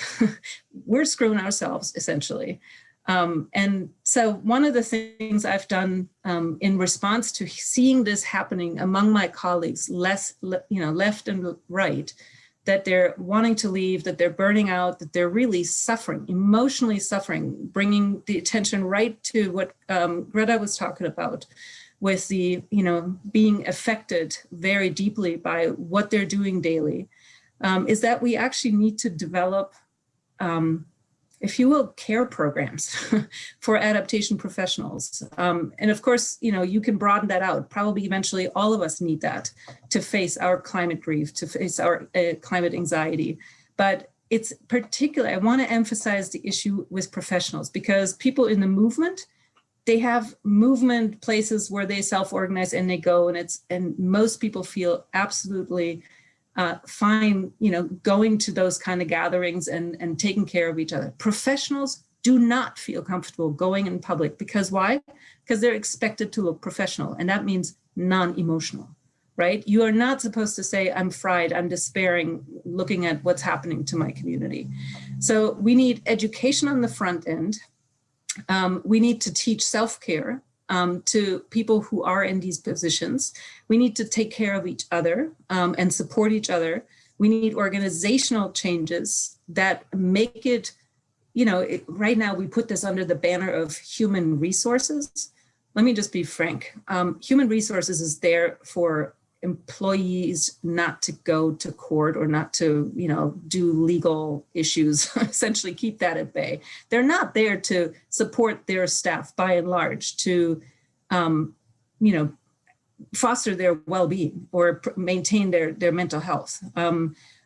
we're screwing ourselves, essentially. And so one of the things I've done in response to seeing this happening among my colleagues, left and right, that they're wanting to leave, that they're burning out, that they're really suffering, emotionally suffering, bringing the attention right to what Greta was talking about, with the, being affected very deeply by what they're doing daily, is that we actually need to develop, if you will, care programs for adaptation professionals. And of course, you can broaden that out. Probably eventually all of us need that to face our climate grief, to face our climate anxiety. But it's particular, I want to emphasize the issue with professionals, because people in the movement, they have movement places where they self-organize and they go, and most people feel absolutely fine, going to those kind of gatherings and taking care of each other. Professionals do not feel comfortable going in public. Because why? Because they're expected to look professional, and that means non-emotional, right? You are not supposed to say, I'm fried, I'm despairing, looking at what's happening to my community. So we need education on the front end. We need to teach self-care to people who are in these positions. We need to take care of each other and support each other. We need organizational changes that make it, right now we put this under the banner of human resources. Let me just be frank. Human resources is there for employees not to go to court or not to, do legal issues, essentially keep that at bay. They're not there to support their staff by and large, to, foster their well-being or maintain their mental health.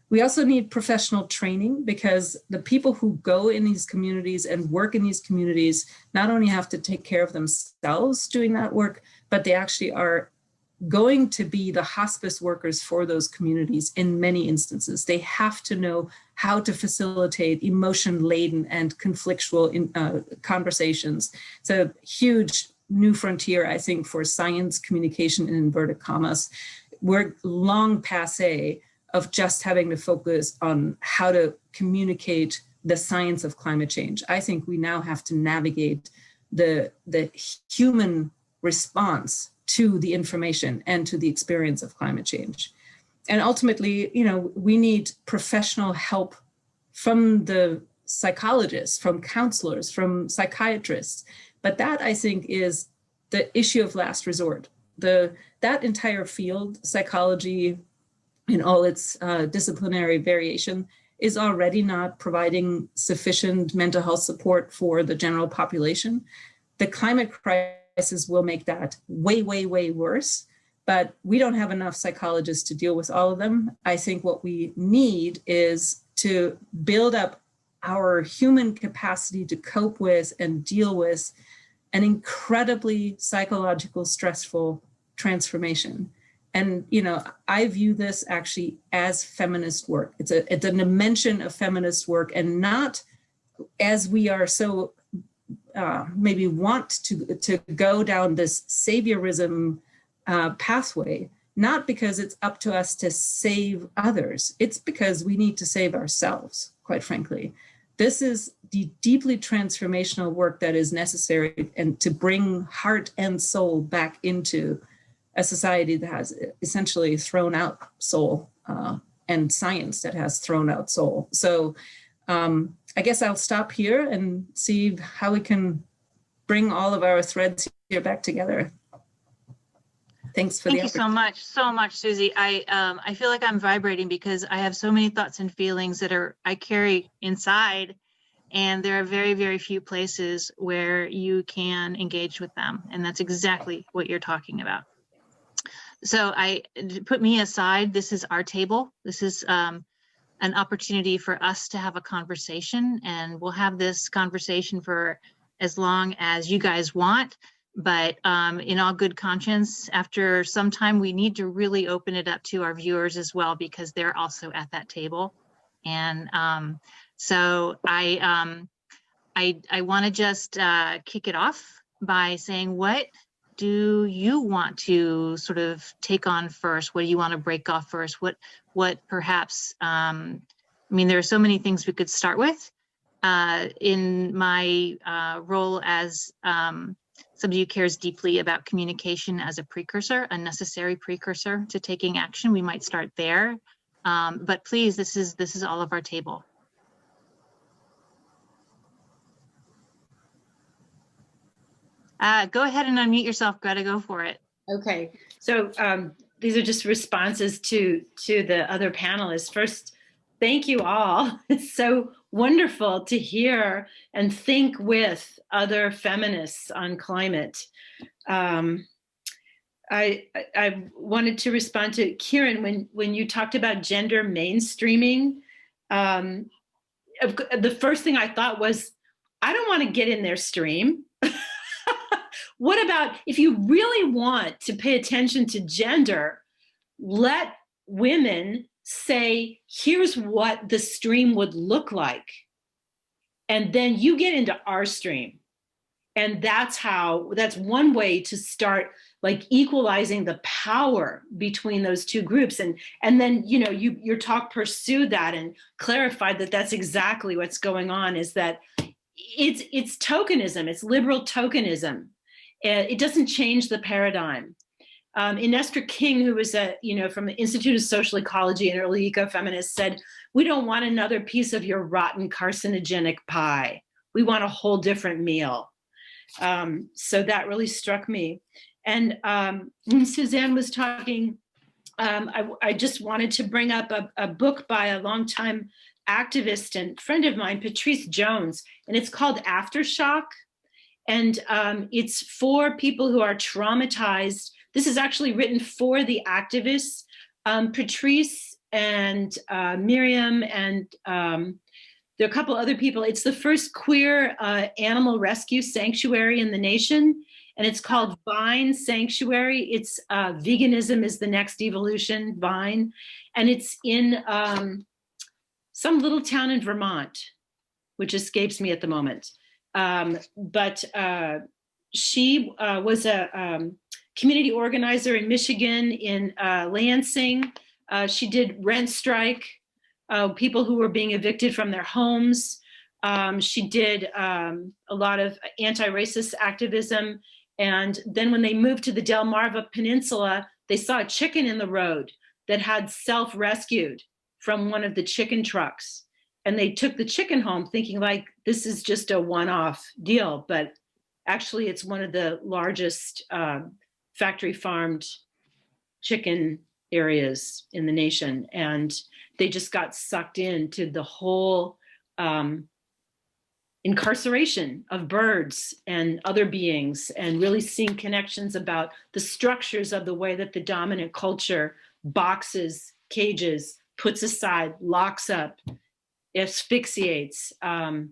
We also need professional training, because the people who go in these communities and work in these communities not only have to take care of themselves doing that work, but they actually are going to be the hospice workers for those communities in many instances. They have to know how to facilitate emotion-laden and conflictual conversations. It's a huge new frontier, I think, for science communication in inverted commas. We're long passé of just having to focus on how to communicate the science of climate change. I think we now have to navigate the human response to the information and to the experience of climate change. And ultimately, we need professional help from the psychologists, from counselors, from psychiatrists. But that, I think, is the issue of last resort. That entire field, psychology in all its disciplinary variation, is already not providing sufficient mental health support for the general population. The climate crisis will make that way, way, way worse, but we don't have enough psychologists to deal with all of them. I think what we need is to build up our human capacity to cope with and deal with an incredibly psychological, stressful transformation. And, I view this actually as feminist work. It's a dimension of feminist work, and not as we are so maybe want to go down this saviorism pathway, not because it's up to us to save others. It's because we need to save ourselves, quite frankly. This is the deeply transformational work that is necessary, and to bring heart and soul back into a society that has essentially thrown out soul, and science that has thrown out soul. So I guess I'll stop here and see how we can bring all of our threads here back together. Thanks for the opportunity. Thank you so much, Susie. I feel like I'm vibrating, because I have so many thoughts and feelings that I carry inside, and there are very, very few places where you can engage with them. And that's exactly what you're talking about. So put me aside. This is our table. This is an opportunity for us to have a conversation, and we'll have this conversation for as long as you guys want. But in all good conscience, after some time, we need to really open it up to our viewers as well, because they're also at that table. And so I want to just kick it off by saying, what do you want to sort of take on first? What do you want to break off first? What perhaps, I mean, there are so many things we could start with. In my role as somebody who cares deeply about communication as a precursor, a necessary precursor to taking action, we might start there. But please, this is all of our table. Go ahead and unmute yourself, Greta, go for it. Okay, so these are just responses to the other panelists. First, thank you all. It's so wonderful to hear and think with other feminists on climate. I wanted to respond to Kieran when you talked about gender mainstreaming. The first thing I thought was, I don't want to get in their stream. What about if you really want to pay attention to gender, let women say, here's what the stream would look like. And then you get into our stream. And that's one way to start like equalizing the power between those two groups. And then, you know, your talk pursued that and clarified that that's exactly what's going on, is that it's tokenism, it's liberal tokenism. It doesn't change the paradigm. Inesta King, who was from the Institute of Social Ecology and early ecofeminist, said, we don't want another piece of your rotten carcinogenic pie. We want a whole different meal. So that really struck me. And when Suzanne was talking, I just wanted to bring up a book by a longtime activist and friend of mine, Patrice Jones, and it's called Aftershock. And it's for people who are traumatized. This is actually written for the activists, Patrice and Miriam, and there are a couple other people. It's the first queer animal rescue sanctuary in the nation, and it's called Vine Sanctuary. It's veganism is the next evolution, Vine, and it's in some little town in Vermont, which escapes me at the moment. But she was a community organizer in Michigan, in Lansing. She did rent strike, people who were being evicted from their homes. She did a lot of anti-racist activism. And then when they moved to the Delmarva Peninsula, they saw a chicken in the road that had self-rescued from one of the chicken trucks. And they took the chicken home thinking like, this is just a one-off deal, but actually it's one of the largest factory farmed chicken areas in the nation. And they just got sucked into the whole incarceration of birds and other beings, and really seeing connections about the structures of the way that the dominant culture boxes, cages, puts aside, locks up, asphyxiates, and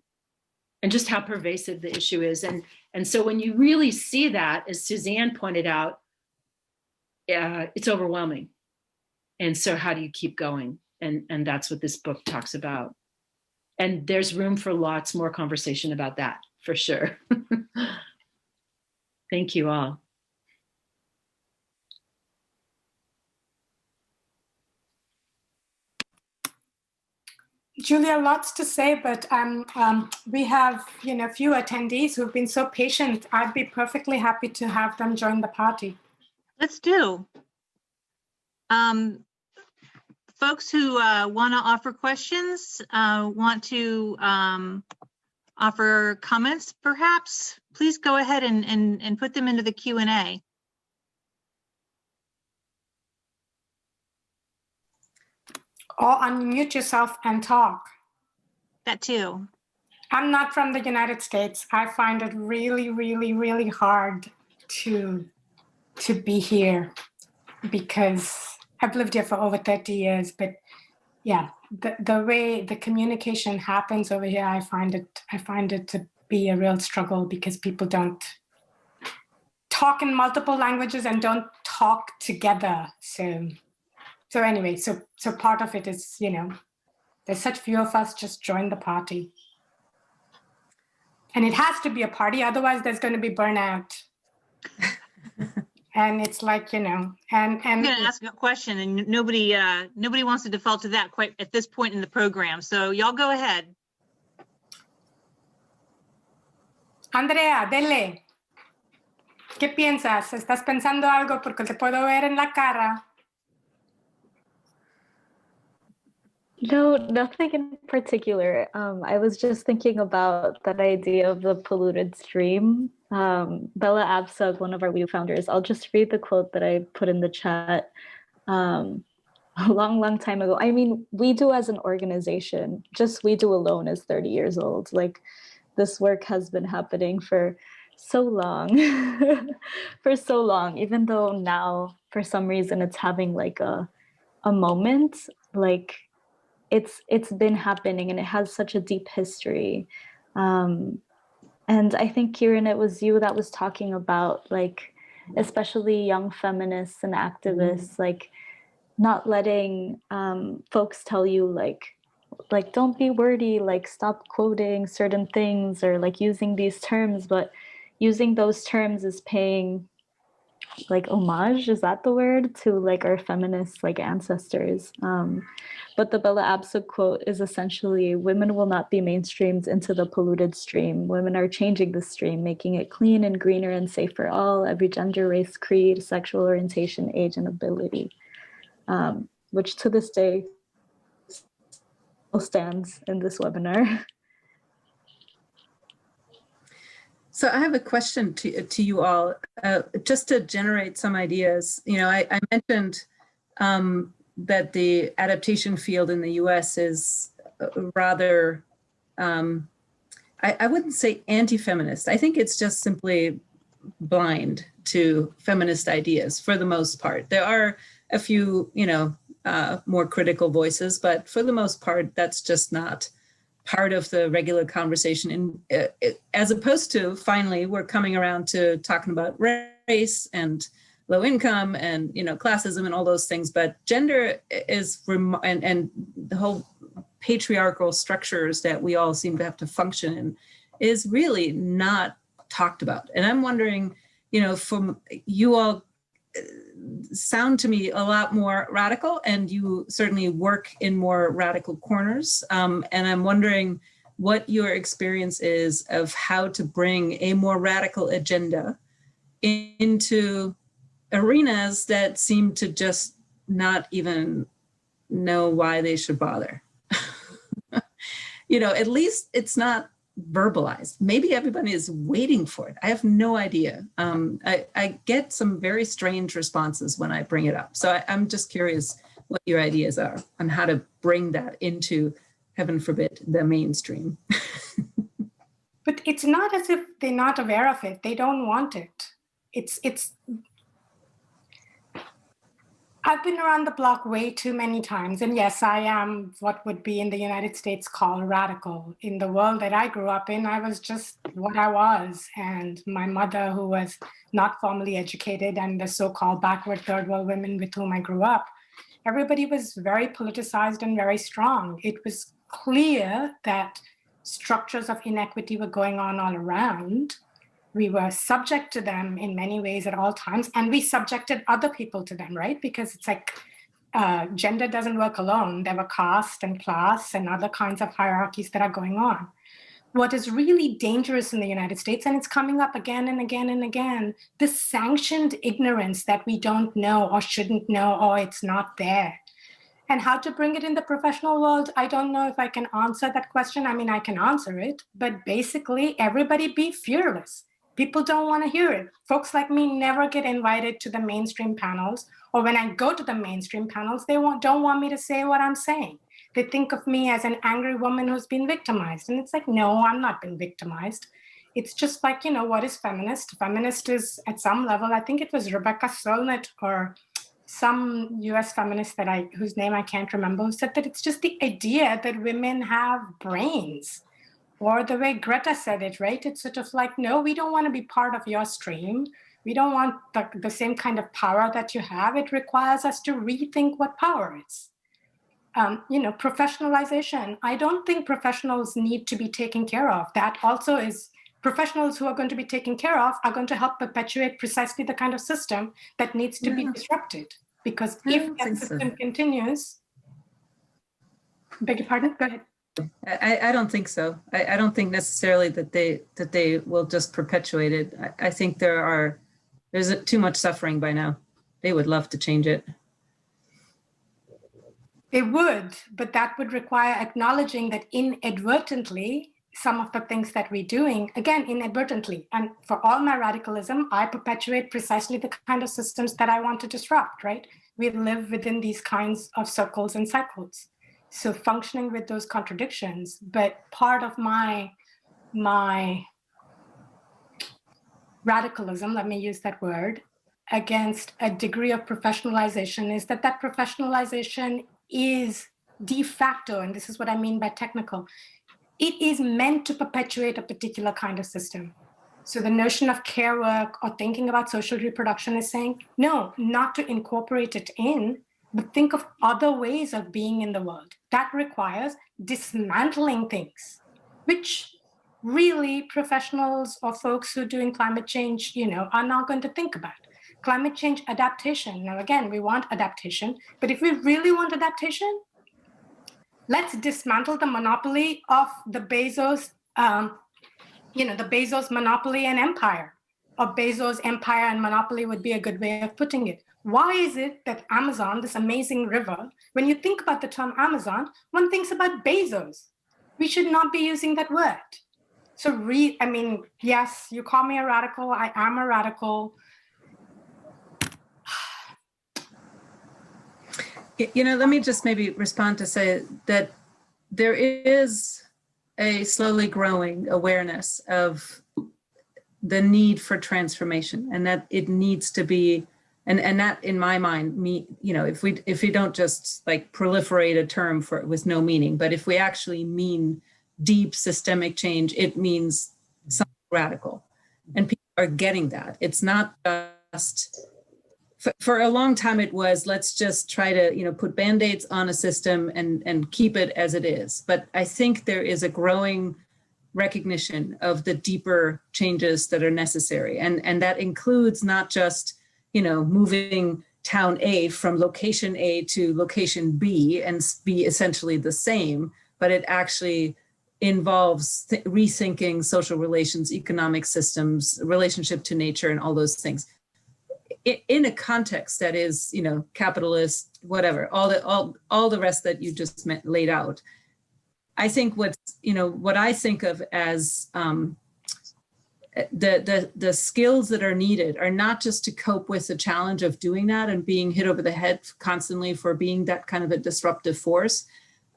just how pervasive the issue is. And so when you really see that, as Suzanne pointed out, it's overwhelming. And so how do you keep going? And that's what this book talks about. And there's room for lots more conversation about that, for sure. Thank you all. Julia, lots to say, but we have a few attendees who've been so patient. I'd be perfectly happy to have them join the party. Let's do. Folks who want to offer questions, want to offer comments, perhaps, please go ahead and put them into the Q&A. Or unmute yourself and talk. That too. I'm not from the United States. I find it really, really, really hard to be here because I've lived here for over 30 years. But yeah, the way the communication happens over here, I find it to be a real struggle because people don't talk in multiple languages and don't talk together. So anyway, so part of it is, there's such few of us, just join the party. And it has to be a party, otherwise there's going to be burnout. And it's like, and I'm going to ask a question, and nobody wants to default to that quite at this point in the program. So y'all go ahead. Andrea, dele. ¿Qué piensas? ¿Estás pensando algo? Porque te puedo ver en la cara. No, nothing in particular. I was just thinking about that idea of the polluted stream. Bella Absug, one of our WU founders, I'll just read the quote that I put in the chat a long time ago. I mean, we do as an organization, just we do alone is 30 years old. Like, this work has been happening for so long, even though now, for some reason, it's having like a moment, like, it's been happening and it has such a deep history. And I think, Kieran, it was you that was talking about, like, especially young feminists and activists, like, not letting folks tell you, like, don't be wordy, like, stop quoting certain things or like using these terms, but using those terms is paying like homage, is that the word, to like our feminist like ancestors. But the Bella Absug quote is essentially, women will not be mainstreamed into the polluted stream. Women are changing the stream, making it clean and greener and safe for all, every gender, race, creed, sexual orientation, age, and ability. Which to this day still stands in this webinar. So I have a question to you all, just to generate some ideas. I mentioned that the adaptation field in the US is rather, I wouldn't say anti-feminist. I think it's just simply blind to feminist ideas for the most part. There are a few, more critical voices, but for the most part, that's just not part of the regular conversation. And as opposed to, finally, we're coming around to talking about race and low income and classism and all those things, but gender is and the whole patriarchal structures that we all seem to have to function in is really not talked about. And I'm wondering, from you all sound to me a lot more radical, and you certainly work in more radical corners. And I'm wondering what your experience is of how to bring a more radical agenda into arenas that seem to just not even know why they should bother. At least it's not verbalized. Maybe everybody is waiting for it. I have no idea. I get some very strange responses when I bring it up. So I'm just curious what your ideas are on how to bring that into, heaven forbid, the mainstream. But it's not as if they're not aware of it. They don't want it. I've been around the block way too many times. And yes, I am what would be in the United States called radical. In the world that I grew up in, I was just what I was. And my mother, who was not formally educated, and the so-called backward third world women with whom I grew up, everybody was very politicized and very strong. It was clear that structures of inequity were going on all around. We were subject to them in many ways at all times, and we subjected other people to them, right? Because it's like gender doesn't work alone. There were caste and class and other kinds of hierarchies that are going on. What is really dangerous in the United States, and it's coming up again and again and again, this sanctioned ignorance that we don't know or shouldn't know, or it's not there. And how to bring it in the professional world, I don't know if I can answer that question. I mean, I can answer it, but basically everybody be fearless. People don't want to hear it. Folks like me never get invited to the mainstream panels, or when I go to the mainstream panels, they don't want me to say what I'm saying. They think of me as an angry woman who's been victimized. And it's like, no, I'm not been victimized. It's just like, what is feminist? Feminist is, at some level, I think it was Rebecca Solnit or some US feminist whose name I can't remember, who said that it's just the idea that women have brains. Or the way Greta said it, right? It's sort of like, no, we don't want to be part of your stream. We don't want the same kind of power that you have. It requires us to rethink what power is. Professionalization. I don't think professionals need to be taken care of. That also is, professionals who are going to be taken care of are going to help perpetuate precisely the kind of system that needs to be disrupted. Because if that system continues, beg your pardon, go ahead. I don't think so. I don't think necessarily that they will just perpetuate it. I think there's too much suffering by now. They would love to change it. They would, but that would require acknowledging that inadvertently, some of the things that we're doing, again, inadvertently, and for all my radicalism, I perpetuate precisely the kind of systems that I want to disrupt, right? We live within these kinds of circles and cycles. So functioning with those contradictions, but part of my radicalism, let me use that word, against a degree of professionalization is that professionalization is de facto, and this is what I mean by technical, it is meant to perpetuate a particular kind of system. So the notion of care work or thinking about social reproduction is saying, no, not to incorporate it in, but think of other ways of being in the world. That requires dismantling things, which really professionals or folks who are doing climate change, are not going to think about. Climate change adaptation. Now, again, we want adaptation, but if we really want adaptation, let's dismantle the monopoly of the Bezos, the Bezos monopoly and empire, or Bezos empire and monopoly would be a good way of putting it. Why is it that Amazon, this amazing river, when you think about the term Amazon, one thinks about Bezos? We should not be using that word. So yes, you call me a radical, I am a radical. Let me just maybe respond to say that there is a slowly growing awareness of the need for transformation, and that it needs to be, and that in my mind, if we don't just like proliferate a term with no meaning, but if we actually mean deep systemic change, it means something radical, and people are getting that. It's not just, for a long time it was, let's just try to put band-aids on a system and keep it as it is. But I think there is a growing recognition of the deeper changes that are necessary, and that includes not just moving town A from location A to location B and be essentially the same, but it actually involves rethinking social relations, economic systems, relationship to nature, and all those things in a context that is, capitalist, whatever, all the rest that you just laid out. I think what I think of as the skills that are needed are not just to cope with the challenge of doing that and being hit over the head constantly for being that kind of a disruptive force,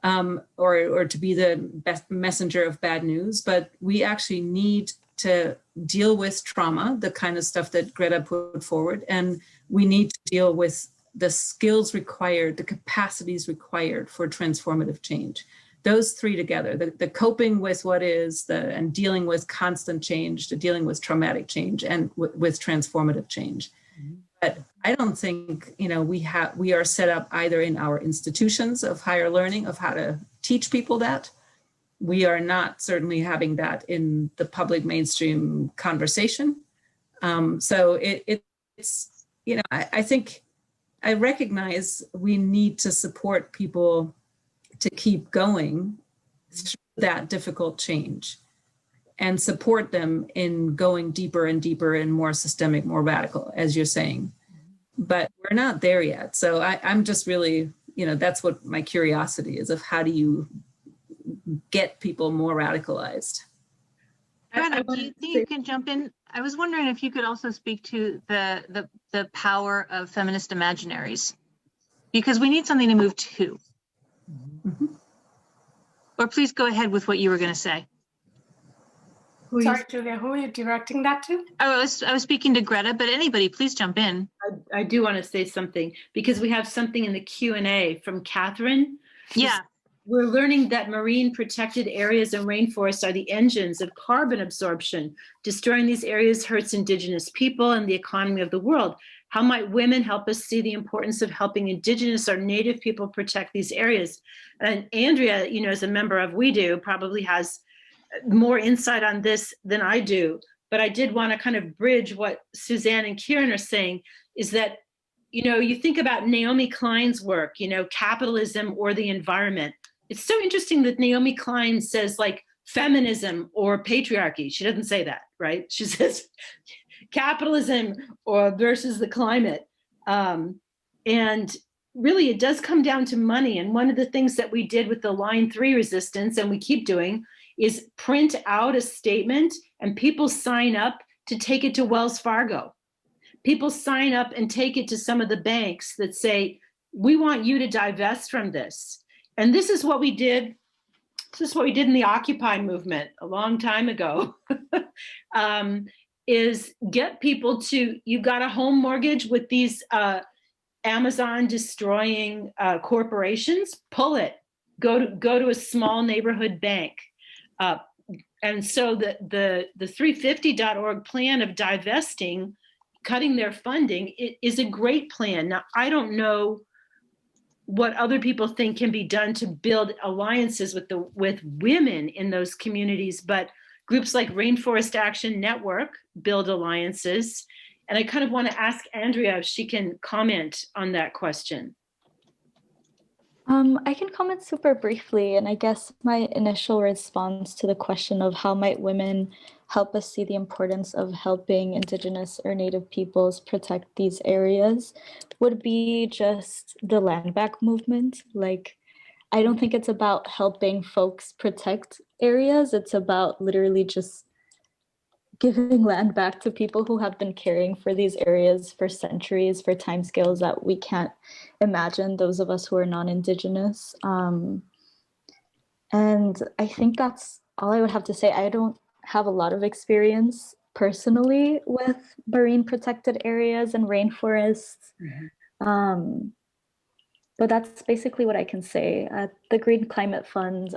or to be the best messenger of bad news, but we actually need to deal with trauma, the kind of stuff that Greta put forward, and we need to deal with the skills required, the capacities required for transformative change. Those three together, the coping with what is, and dealing with constant change, the dealing with traumatic change, and with transformative change. Mm-hmm. But I don't think we are set up either in our institutions of higher learning of how to teach people that. We are not certainly having that in the public mainstream conversation. So it's I think I recognize we need to support people to keep going through that difficult change and support them in going deeper and deeper and more systemic, more radical, as you're saying. But we're not there yet. So I'm just really, that's what my curiosity is, of how do you get people more radicalized. Greta, do you think you can jump in? I was wondering if you could also speak to the power of feminist imaginaries, because we need something to move to. Mm-hmm. Or please go ahead with what you were going to say. Sorry, Julia, who are you directing that to? I was speaking to Greta, but anybody, please jump in. I do want to say something, because we have something in the Q&A from Catherine. Yeah. we're learning that marine protected areas and rainforests are the engines of carbon absorption. Destroying these areas hurts indigenous people and the economy of the world. How might women help us see the importance of helping indigenous or native people protect these areas? And Andrea, you know, as a member of We Do, probably has more insight on this than I do. But I did want to kind of bridge what Suzanne and Kieran are saying, is that, you know, you think about Naomi Klein's work, you know, capitalism or the environment. It's so interesting that Naomi Klein says like feminism or patriarchy. She doesn't say that, right? She says capitalism or versus the climate. And really, it does come down to money. And one of the things that we did with the Line 3 resistance, and we keep doing, is print out a statement and people sign up to take it to Wells Fargo. People sign up and take it to some of the banks that say, we want you to divest from this. And this is what we did. This is what we did in the Occupy movement a long time ago, is get people to, you got a home mortgage with these Amazon destroying corporations, pull it, go to a small neighborhood bank. And so the 350.org plan of divesting, cutting their funding, is a great plan. Now, I don't know what other people think can be done to build alliances with women in those communities, but groups like Rainforest Action Network build alliances. And I kind of want to ask Andrea if she can comment on that question. I can comment super briefly, and I guess my initial response to the question of how might women help us see the importance of helping Indigenous or Native peoples protect these areas would be just the land back movement. Like, I don't think it's about helping folks protect areas. It's about literally just giving land back to people who have been caring for these areas for centuries, for timescales that we can't imagine, those of us who are non-Indigenous. And I think that's all I would have to say. I don't have a lot of experience personally with marine protected areas and rainforests. Mm-hmm. But that's basically what I can say. The Green Climate Fund,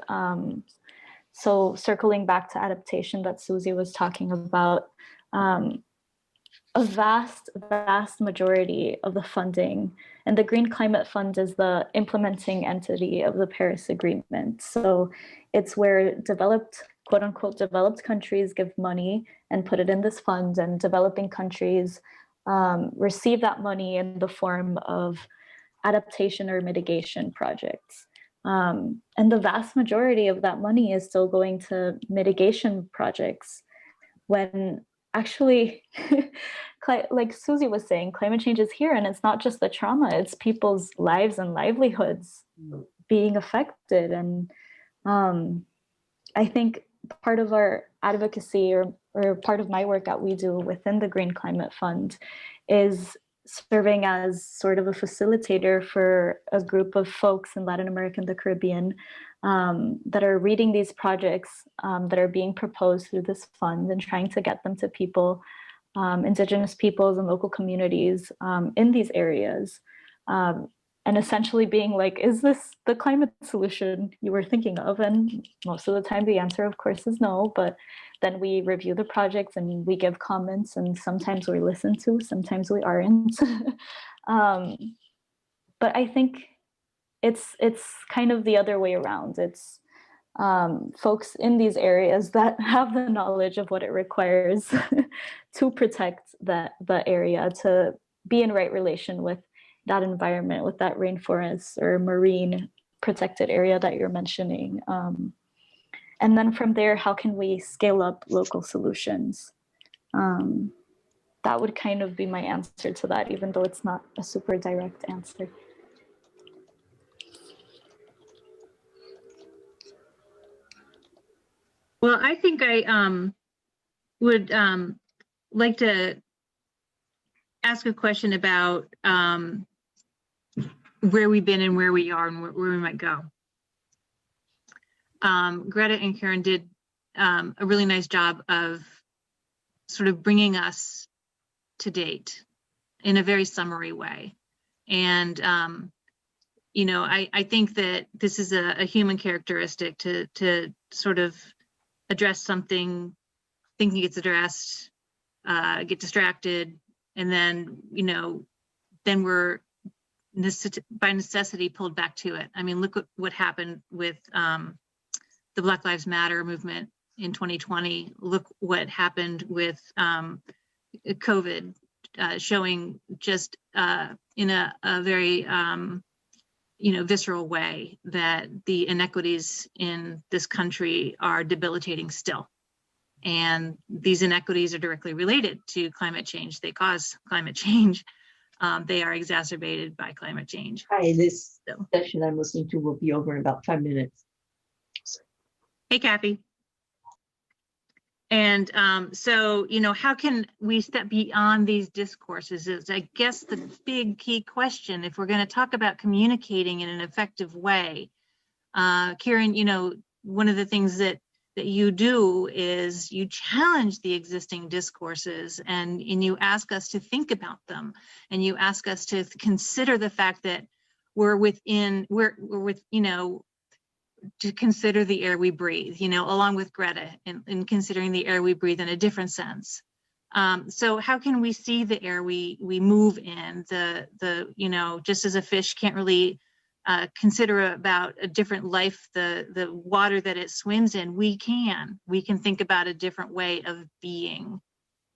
so circling back to adaptation that Susie was talking about, a vast majority of the funding, and the Green Climate Fund is the implementing entity of the Paris Agreement. So it's where developed, quote unquote, developed countries give money and put it in this fund, and developing countries receive that money in the form of adaptation or mitigation projects. And the vast majority of that money is still going to mitigation projects, when actually, like Susie was saying, climate change is here, and it's not just the trauma, it's people's lives and livelihoods being affected. And I think part of our advocacy, or part of my work that we do within the Green Climate Fund, is serving as sort of a facilitator for a group of folks in Latin America and the Caribbean that are reading these projects that are being proposed through this fund, and trying to get them to people, Indigenous peoples and local communities in these areas. And essentially being like, is this the climate solution you were thinking of? And most of the time the answer, of course, is no. But then we review the projects and we give comments, and sometimes we're listened to, sometimes we aren't. But I think it's kind of the other way around. It's folks in these areas that have the knowledge of what it requires to protect the area, to be in right relation with that environment, with that rainforest or marine protected area that you're mentioning. And then from there, how can we scale up local solutions? That would kind of be my answer to that, even though it's not a super direct answer. Well, I think I would like to ask a question about where we've been and where we are and where we might go. Greta and Kieran did a really nice job of sort of bringing us to date in a very summary way. And I think that this is a human characteristic to sort of address something, thinking it's addressed, get distracted, and then, then we're by necessity pulled back to it. I mean, look what happened with the Black Lives Matter movement in 2020. Look what happened with COVID, showing just in a very visceral way that the inequities in this country are debilitating still. And these inequities are directly related to climate change. They cause climate change. They are exacerbated by climate change. Hi, this session I'm listening to will be over in about 5 minutes. Hey, Kathy. And so, how can we step beyond these discourses is, I guess, the big key question if we're going to talk about communicating in an effective way. Kieran, one of the things that you do is you challenge the existing discourses and you ask us to think about them, and you ask us to consider the fact that we're with, to consider the air we breathe, along with Greta, in considering the air we breathe in a different sense. So how can we see the air we move in, just as a fish can't really consider about a different life, the water that it swims in, we can think about a different way of being.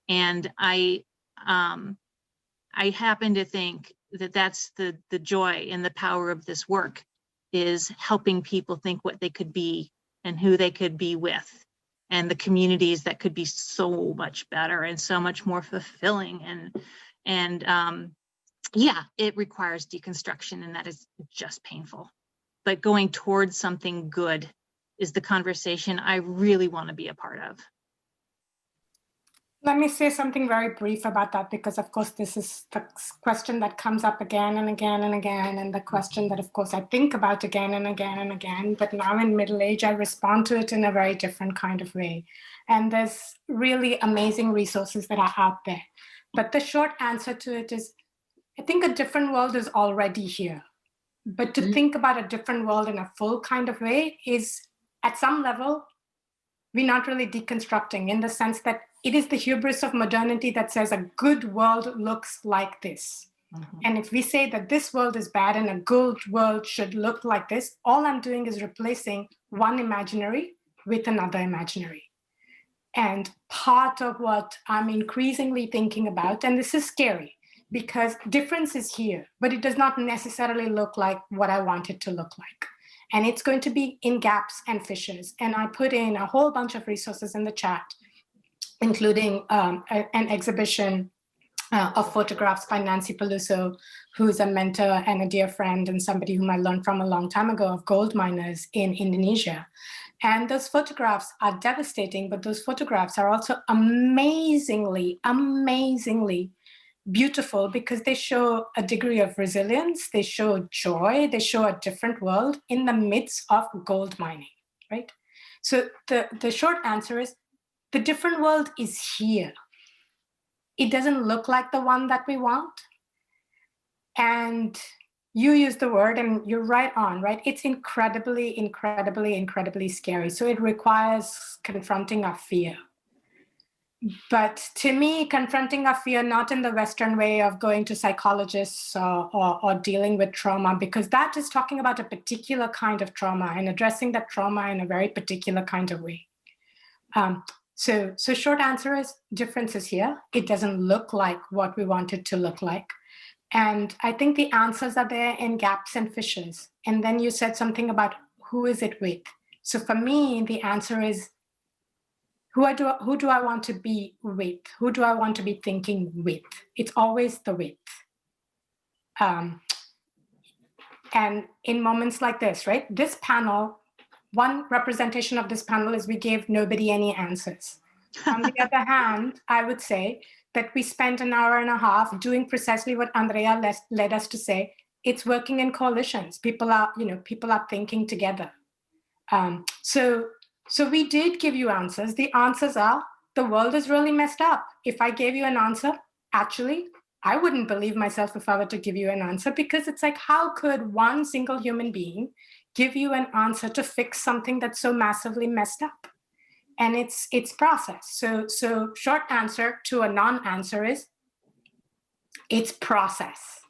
And I happen to think that that's the joy and the power of this work, is helping people think what they could be and who they could be with, and the communities that could be so much better and so much more fulfilling. And yeah, it requires deconstruction, and that is just painful. But going towards something good is the conversation I really want to be a part of. Let me say something very brief about that, because of course this is the question that comes up again and again and again, and the question that of course I think about again and again and again, but now in middle age I respond to it in a very different kind of way. And there's really amazing resources that are out there. But the short answer to it is, I think a different world is already here. But to think about a different world in a full kind of way is, at some level, we're not really deconstructing, in the sense that it is the hubris of modernity that says a good world looks like this. Mm-hmm. And if we say that this world is bad and a good world should look like this, all I'm doing is replacing one imaginary with another imaginary. And part of what I'm increasingly thinking about, and this is scary, because difference is here, but it does not necessarily look like what I want it to look like. And it's going to be in gaps and fissures. And I put in a whole bunch of resources in the chat, including an exhibition of photographs by Nancy Peluso, who's a mentor and a dear friend and somebody whom I learned from a long time ago, of gold miners in Indonesia. And those photographs are devastating, but those photographs are also amazingly, amazingly beautiful, because they show a degree of resilience, they show joy, they show a different world in the midst of gold mining, right? So the short answer is, the different world is here. It doesn't look like the one that we want. And you use the word, and you're right on, right? It's incredibly, incredibly, incredibly scary. So it requires confronting our fear. But to me, confronting our fear, not in the Western way of going to psychologists or dealing with trauma, because that is talking about a particular kind of trauma and addressing that trauma in a very particular kind of way. So short answer is, difference is here. It doesn't look like what we want it to look like. And I think the answers are there in gaps and fissures. And then you said something about who is it with? So for me, the answer is, who do I want to be with? Who do I want to be thinking with? It's always the with. And in moments like this, right? This panel, one representation of this panel is we gave nobody any answers. On the other hand, I would say that we spent an hour and a half doing precisely what Andrea led us to say. It's working in coalitions. People are thinking together. So we did give you answers. The answers are, the world is really messed up. If I gave you an answer, actually, I wouldn't believe myself if I were to give you an answer, because it's like, how could one single human being give you an answer to fix something that's so massively messed up? And it's process. So short answer to a non-answer is it's process.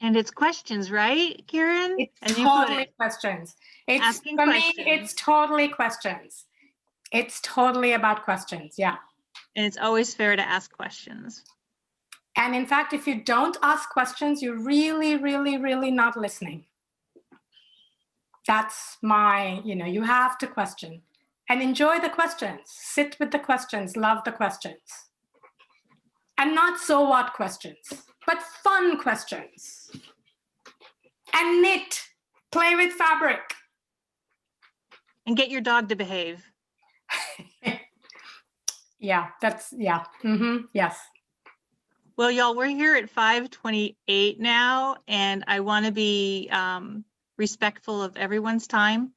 And it's questions, right, Kieran? It's and totally questions. It's asking for questions. me, it's totally questions. It's totally about questions. Yeah. And it's always fair to ask questions. And in fact, if you don't ask questions, you're really, really, really not listening. That's my, you have to question and enjoy the questions. Sit with the questions, love the questions. And not so what questions, but fun questions. And knit, play with fabric. And get your dog to behave. Yeah, yes. Well, y'all, we're here at 5:28 now, and I want to be respectful of everyone's time.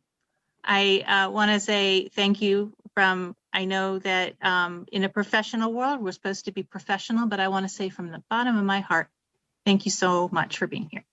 I want to say thank you I know that in a professional world, we're supposed to be professional, but I want to say from the bottom of my heart, thank you so much for being here.